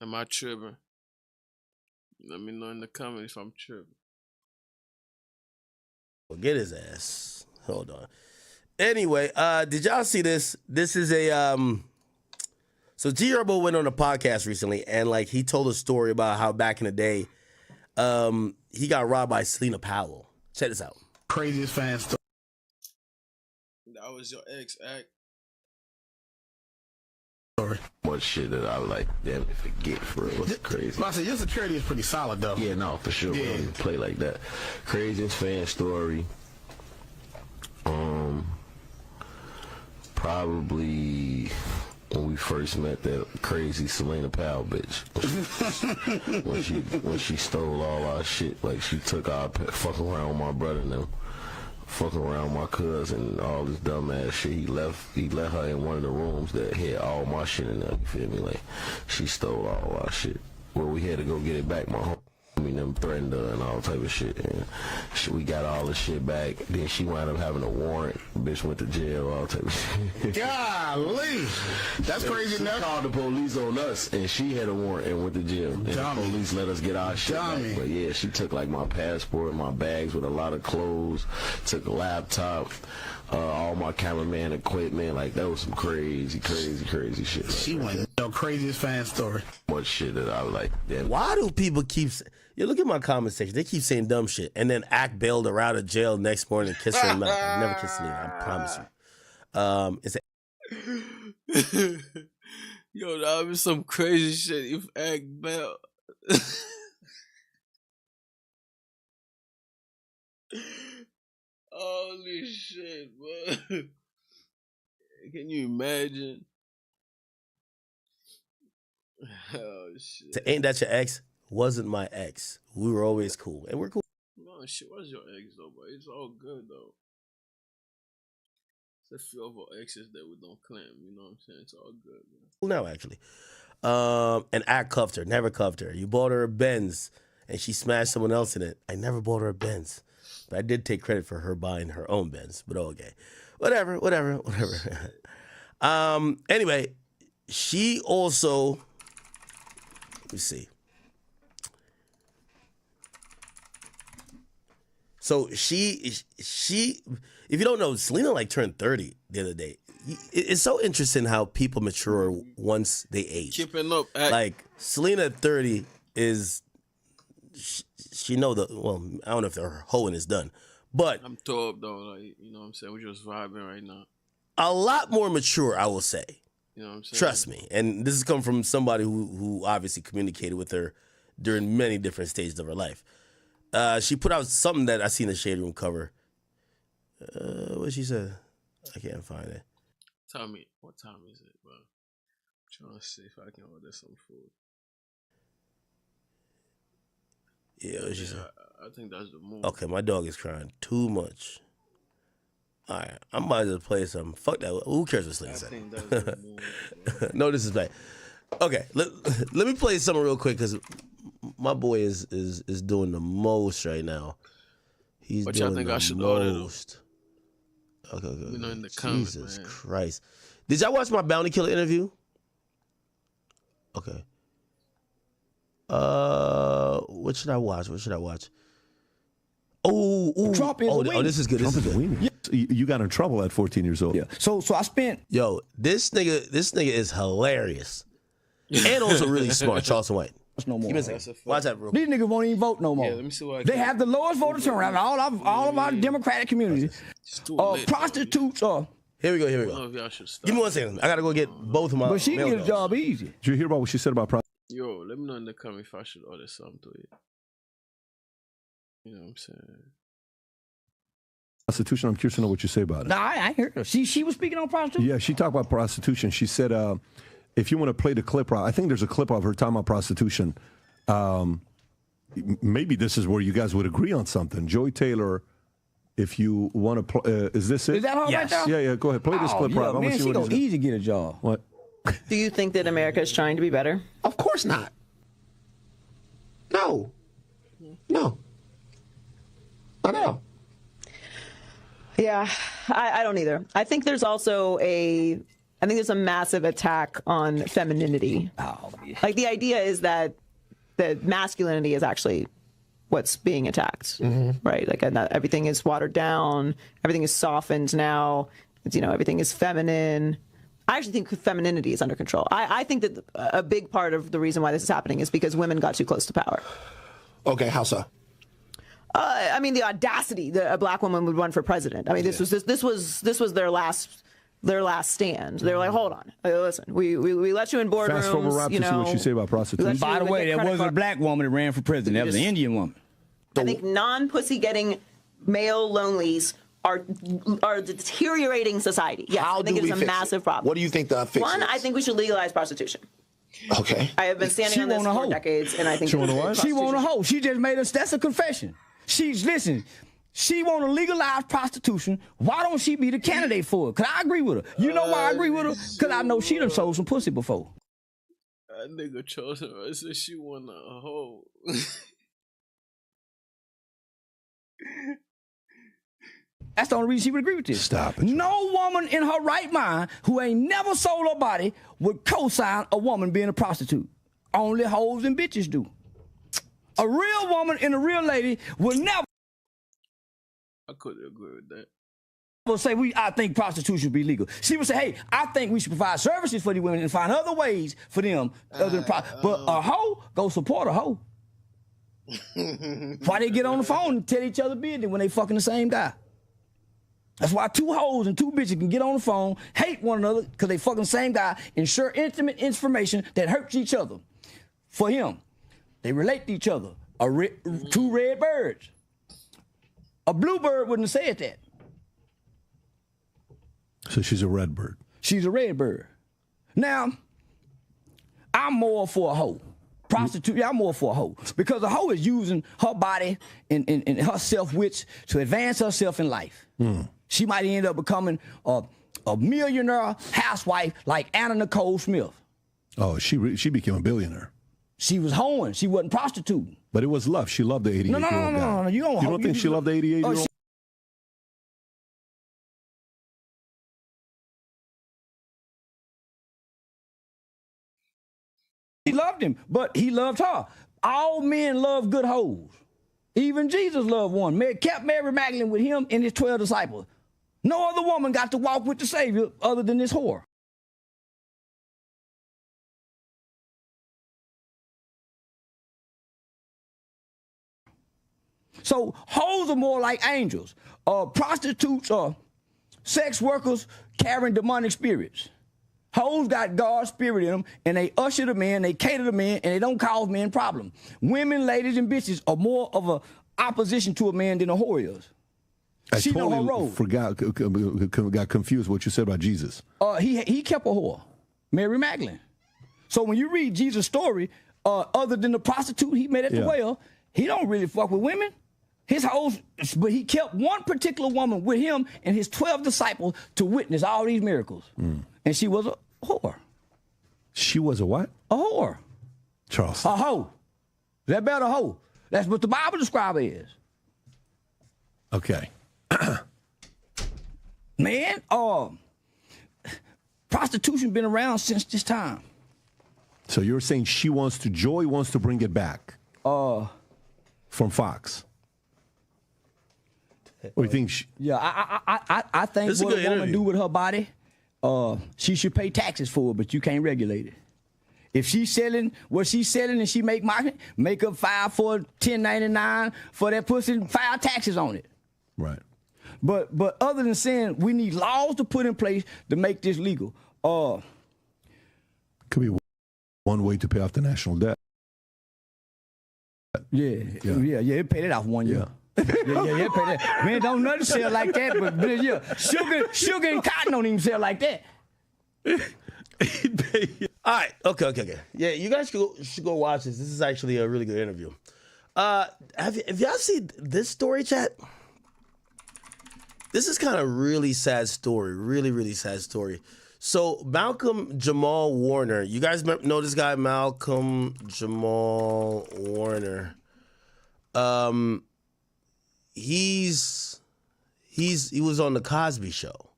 Am I tripping? Let me know in the comments if I'm tripping.
Well, get his ass. Hold on. Anyway, did y'all see this? This is a so G Herbo went on a podcast recently and like he told a story about how back in the day he got robbed by Selena Powell. Check this out.
craziest fan story.
That was your ex act.
Much shit that I would like, damn it, forget for real. What's crazy?
Well, I said your security is pretty solid though.
Yeah, no, for sure.
Yeah.
We don't even play like that. Craziest fan story. Probably when we first met that crazy Selena Powell bitch. when she stole all our shit, like she took our fucking around with my brother and them, fucking around with my cousin and all this dumb ass shit. He let her in one of the rooms that had all my shit in there. You feel me? Like she stole all our shit. Well, we had to go get it back. My home. Them threatened her and all type of shit, and we got all the shit back. Then she wound up having a warrant. Bitch went to jail, all type of shit.
Golly, that's crazy enough.
She called the police on us, and she had a warrant and went to jail. And the police let us get our shit back. But yeah, she took like my passport, my bags with a lot of clothes, took a laptop, all my cameraman equipment. Like that was some crazy shit.
She went your craziest fan story.
Much shit that I was like, damn.
Why do people keep? Yeah, look at my comment section. They keep saying dumb shit, and then Act bailed her out of jail next morning and kissed her in the mouth. I never kissed Selena. I promise you.
Yo, that was some crazy shit. If Act bailed. Holy shit, bro. Can you imagine? Oh shit.
Ain't that your ex? Wasn't my ex. We were always cool, and we're cool.
No, shit was your ex though, but it's all good though. It's a few of our exes that we don't claim. You know what I'm saying? It's all good, man.
Cool now, actually. And Act cuffed her. Never cuffed her. You bought her a Benz, and she smashed someone else in it. I never bought her a Benz, but I did take credit for her buying her own Benz. But okay, whatever. Anyway, she also. Let me see. So she, if you don't know, Selena like turned 30 the other day. It's so interesting how people mature once they age.
Keeping up.
Like Selena at 30 is, she know the, well, I don't know if her hoeing is done, but.
I'm tore up though, like, you know what I'm saying? We're just vibing right now.
A lot more mature, I will say.
You know what I'm saying?
Trust me. And this has come from somebody who obviously communicated with her during many different stages of her life. She put out something that I seen in the Shade Room cover. What she said? I can't find it.
Tell me, what time is it, bro? I'm trying to see if I can order some food.
Yeah, what she said?
I think that's the move.
Okay, my dog is crying too much. All right, I'm about to play some. Fuck that. Who cares what Selena said?
I think that's the move.
No disrespect. Okay, let me play something real quick because my boy is doing the most right now. He's
What
doing
y'all think
the
I should order?
most. Okay.
You know, in the comments,
Jesus
man.
Christ. Did y'all watch my Bounty Killer interview? Okay. What should I watch?
Trump is a weenie.
This is good.
Trump
This is
is a
good.
weenie. Yeah. You got in trouble at 14 years old. Yeah. So I spent.
Yo, this nigga is hilarious, and also really smart. Charleston White.
No more.
Give me a second. Watch that real quick.
These niggas won't even vote no more.
Yeah, let me see what I
They
can-
have the lowest voter turnout in all of our Democratic communities. Prostitutes are.
Here we go.
I don't know if y'all should stop.
Give me 1 second. I gotta go get both of my.
But she can
mail
get a
dogs.
job easy. Did you hear about what she said about prostitutes?
Yo, let me know in the comments if I should order something to eat. You know what I'm saying?
Prostitution. I'm curious to know what you say about it.
Nah, I heard her. She was speaking on prostitution.
Yeah, she talked about prostitution. She said, if you want to play the clip, I think there's a clip of her talking about prostitution. Maybe this is where you guys would agree on something. Joy Taylor, if you want to, is this it?
Is that all right there?
Yeah. Go ahead. Play this clip,
yeah,
Rob. I wanna
man,
see
she
what he's
go
got.
easy get a job.
What?
Do you think that America is trying to be better?
Of course not. No. Not at all.
Yeah, I don't either. I think there's also a massive attack on femininity.
Oh, yeah.
Like the idea is that masculinity is actually what's being attacked, right? Like and that everything is watered down, everything is softened now. It's, everything is feminine. I actually think femininity is under control. I think that a big part of the reason why this is happening is because women got too close to power.
Okay, how so?
I mean, the audacity that a black woman would run for president. I mean, this was their last stand. They're like, hold on, listen, we let you in boardrooms.
Fast forward rap to see what you say about prostitution.
By the way, there wasn't a black woman that ran for president. That was an Indian woman.
I think non-pussy getting male lonelies are deteriorating society. Yes, I think it's a massive problem.
What do you think the fix
One,
is?
I think we should legalize prostitution.
Okay.
I have been standing on this for decades, and I think
she want a hoe. She just made us. That's a confession. She want to legalize prostitution. Why don't she be the candidate for it? Cause I agree with her. You know why I agree with her? Cause I know she done sold some pussy before.
That nigga chose her. I said she want a hoe.
That's the only reason she would agree with this.
Stop it.
No woman in her right mind who ain't never sold her body would co-sign a woman being a prostitute. Only hoes and bitches do. A real woman and a real lady would never.
I couldn't agree with that.
Will say I think prostitution should be legal. She would say, hey, I think we should provide services for the women and find other ways for them other than but a hoe, go support a hoe. Why they get on the phone and tell each other business when they fucking the same guy? That's why two hoes and two bitches can get on the phone, hate one another because they fucking the same guy, and share intimate information that hurts each other. For him, they relate to each other. Two red birds. A bluebird wouldn't have said that.
So she's a red bird.
She's a red bird. Now, I'm more for a hoe. Prostitute, I'm more for a hoe. Because a hoe is using her body and her self-wits to advance herself in life. She might end up becoming a millionaire housewife like Anna Nicole Smith.
Oh, she became a billionaire.
She was hoeing. She wasn't prostituting.
But it was love. She loved the 88-year-old guy.
No. You don't
think she loved the 88-year-old?
He loved him, but he loved her. All men love good hoes. Even Jesus loved one. Kept Mary Magdalene with him and his 12 disciples. No other woman got to walk with the Savior other than this whore. So hoes are more like angels. Prostitutes are sex workers carrying demonic spirits. Hoes got God's spirit in them, and they usher the men, they cater the men, and they don't cause men problems. Women, ladies, and bitches are more of an opposition to a man than a whore is. She know her role.
Got confused what you said about Jesus.
He kept a whore, Mary Magdalene. So when you read Jesus' story, other than the prostitute he met at the well, he don't really fuck with women. His hoes, but he kept one particular woman with him and his 12 disciples to witness all these miracles. And she was a whore.
She was a what?
A whore.
Charles.
A hoe. Is that better, a hoe? That's what the Bible describes it as.
Okay.
Man, prostitution been around since this time.
So you're saying Joy wants to bring it back? From Fox. Or you think
I think what a woman do with her body, she should pay taxes for it, but you can't regulate it. If she's selling what she's selling and she make her file for 1099 for that pussy, file taxes on it.
Right.
But other than saying we need laws to put in place to make this legal.
Could be one way to pay off the national debt.
Yeah, it paid it off 1 year. Yeah, pay that. Man, don't nothing sell like that, but yeah, sugar and cotton don't even sell like that.
All right, okay. Yeah, you guys should go watch this. This is actually a really good interview. Have y'all seen this story, chat? This is kind of really sad story, really sad story. So Malcolm Jamal Warner, you guys know this guy, Malcolm Jamal Warner. He was on the Cosby Show.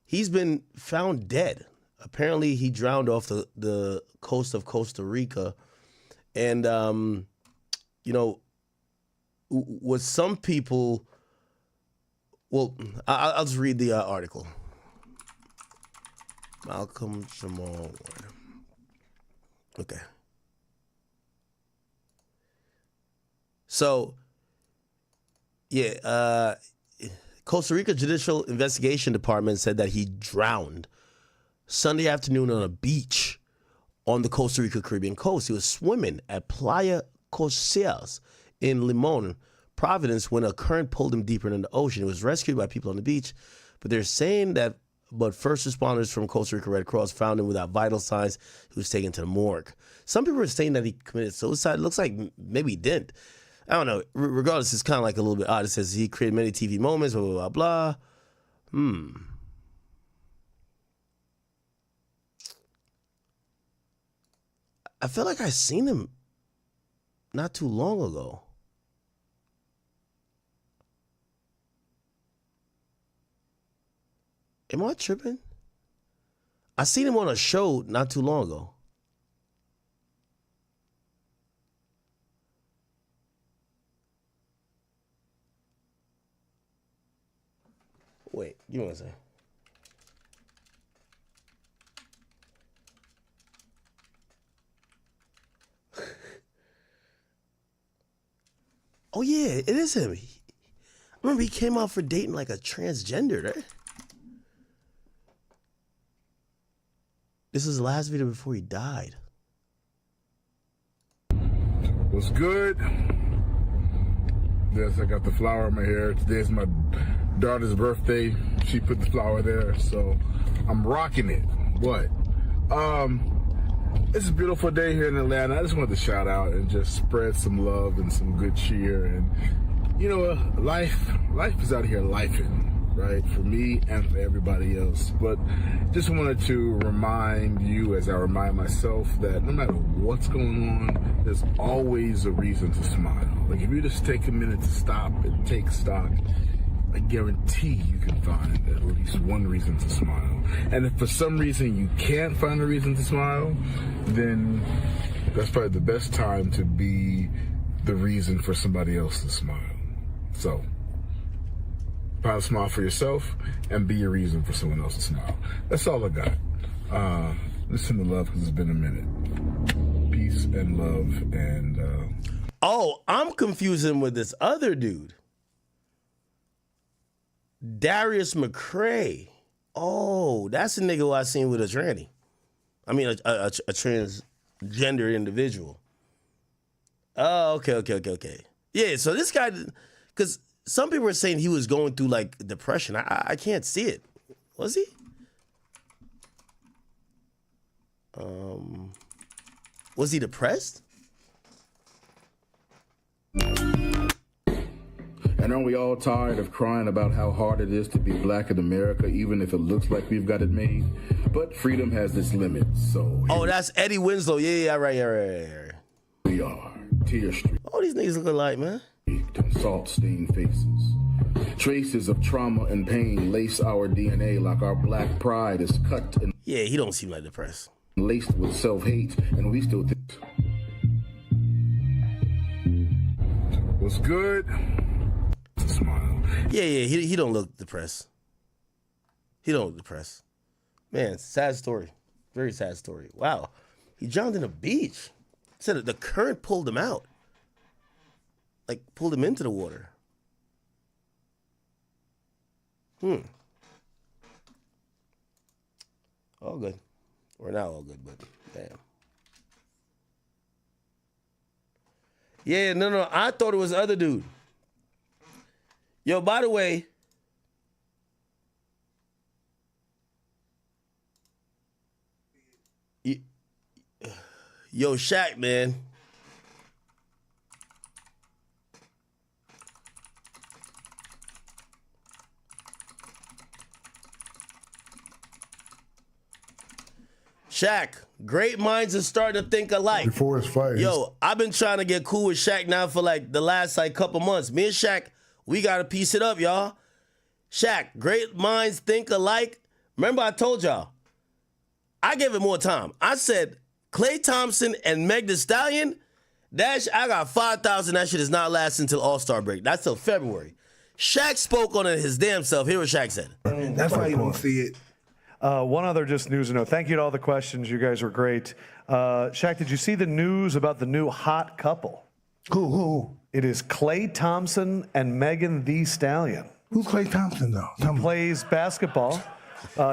He's been found dead. Apparently, he drowned off the coast of Costa Rica, and with some people. Well, I'll just read the article. Malcolm Jamal Warner. Okay. So, Yeah, Costa Rica Judicial Investigation Department said that he drowned Sunday afternoon on a beach on the Costa Rica Caribbean coast. He was swimming at Playa Corcias in Limon, Providence, when a current pulled him deeper into the ocean. He was rescued by people on the beach, but they're saying that first responders from Costa Rica Red Cross found him without vital signs. He was taken to the morgue. Some people are saying that he committed suicide. It looks like maybe he didn't. I don't know. Regardless, it's kind of like a little bit odd. It says he created many TV moments, blah, blah, blah, blah. I feel like I seen him not too long ago. Am I tripping? I seen him on a show not too long ago. Wait, give me one second. Oh yeah, it is him. I remember he came out for dating like a transgender, right? This is the last video before he died.
What's good? Yes, I got the flower in my hair. Today's my daughter's birthday. She put the flower there, so I'm rocking it. What? It's a beautiful day here in Atlanta. I just wanted to shout out and just spread some love and some good cheer. And you know, life is out here lifing, right? For me and for everybody else. But just wanted to remind you, as I remind myself, that no matter what's going on, there's always a reason to smile. Like if you just take a minute to stop and take stock, I guarantee you can find at least one reason to smile. And if for some reason you can't find a reason to smile, then that's probably the best time to be the reason for somebody else to smile. So, find a smile for yourself and be a reason for someone else to smile. That's all I got. Listen to love because it's been a minute. Peace and love and...
Oh, I'm confusing with this other dude. Darius McCray. Oh, that's the nigga who I seen with a tranny. I mean, a transgender individual. Oh, okay. Yeah, so this guy, because some people are saying he was going through like depression. I can't see it. Was he? Was he depressed?
And aren't we all tired of crying about how hard it is to be black in America, even if it looks like we've got it made? But freedom has its limits, so...
Oh, that's Eddie Winslow. Yeah, right.
We are. Tear Street.
All these niggas look alike, man.
And salt-stained faces. Traces of trauma and pain lace our DNA like our black pride is cut and...
Yeah, he don't seem like depressed.
Laced with self-hate, and we still think... What's good? Smile.
Yeah, he don't look depressed. He don't look depressed. Man, sad story. Very sad story. Wow. He drowned in a beach. Said that the current pulled him out. Like, pulled him into the water. All good. Or not all good, but damn. Yeah, no. I thought it was the other dude. Yo, by the way, yo, Shaq, man. Shaq, great minds are starting to think alike.
Before his fight.
Yo, I've been trying to get cool with Shaq now for like the last couple months. Me and Shaq, we got to piece it up, y'all. Shaq, great minds think alike. Remember I told y'all, I gave it more time. I said, Klay Thompson and Meg Thee Stallion, I got 5,000. That shit is not lasting until All-Star break. That's till February. Shaq spoke on it his damn self. Here what Shaq said.
That's why you don't see it. One other just news to know. Thank you to all the questions. You guys were great. Shaq, did you see the news about the new hot couple?
Who?
It is Klay Thompson and Megan Thee Stallion.
Who's Klay Thompson, though?
He plays basketball.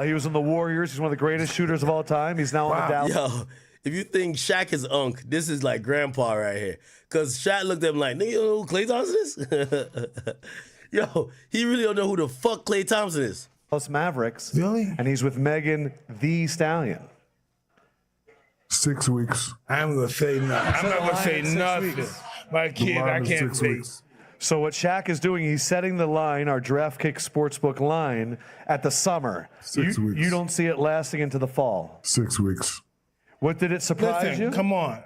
He was in the Warriors. He's one of the greatest shooters of all time. He's now on the Dallas.
Yo, if you think Shaq is unk, this is like grandpa right here. Because Shaq looked at him like, nigga, you know who Klay Thompson is? Yo, he really don't know who the fuck Klay Thompson is.
Dallas Mavericks.
Really?
And he's with Megan Thee Stallion.
6 weeks. I'm going to say nothing. I'm not going to say nothing. My kid, I can't say.
So what Shaq is doing, he's setting the line, our DraftKicks Sportsbook line, at the summer.
6 weeks.
You don't see it lasting into the fall.
6 weeks.
What did it surprise you?
Come on.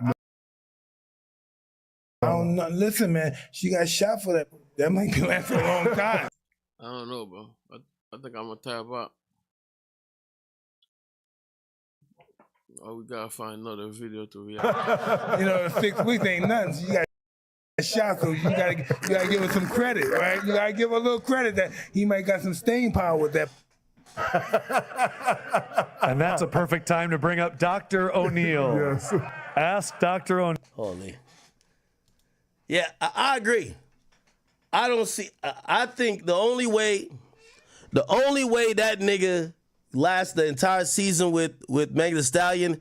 I don't know. Listen, man, she got shot for that. That might be last for a long time.
I don't know, bro. I think I'm gonna tap out. Oh, we gotta find another video to react.
You know, 6 weeks ain't nothing. So you got shot, so you gotta give her some credit, right? You gotta give her a little credit that he might got some staying power with that.
And that's a perfect time to bring up Dr. O'Neill.
Yes.
Ask Dr. O'Neill.
Holy. Yeah, I agree. I don't see. I think the only way that nigga lasts the entire season with Megan Thee Stallion,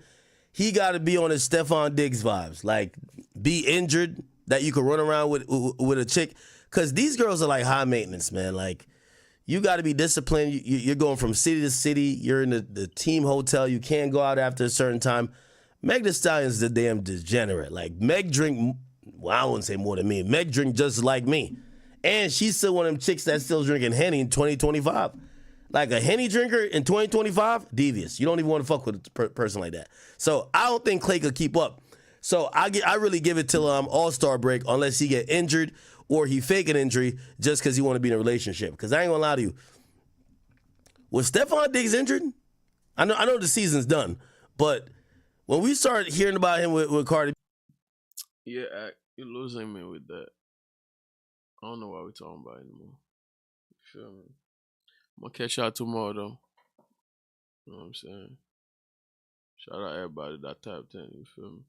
he got to be on his Stephon Diggs vibes, like be injured that you could run around with a chick, because these girls are like high maintenance, man. Like you got to be disciplined. You're going from city to city. You're in the team hotel. You can't go out after a certain time. Megan Thee Stallion's the damn degenerate. Like Meg drink. Well, I wouldn't say more than me. Meg drink just like me. And she's still one of them chicks that's still drinking Henny in 2025. Like a Henny drinker in 2025, devious. You don't even want to fuck with a person like that. So I don't think Klay could keep up. So I really give it till All-Star break unless he get injured or he fake an injury just because he want to be in a relationship. Because I ain't going to lie to you. Was Stephon Diggs injured? I know the season's done. But when we start hearing about him with Cardi B.
Yeah, you're losing me with that. I don't know what we're talking about anymore. You feel me? I'm gonna catch y'all tomorrow though. You know what I'm saying? Shout out everybody that tapped in, you feel me?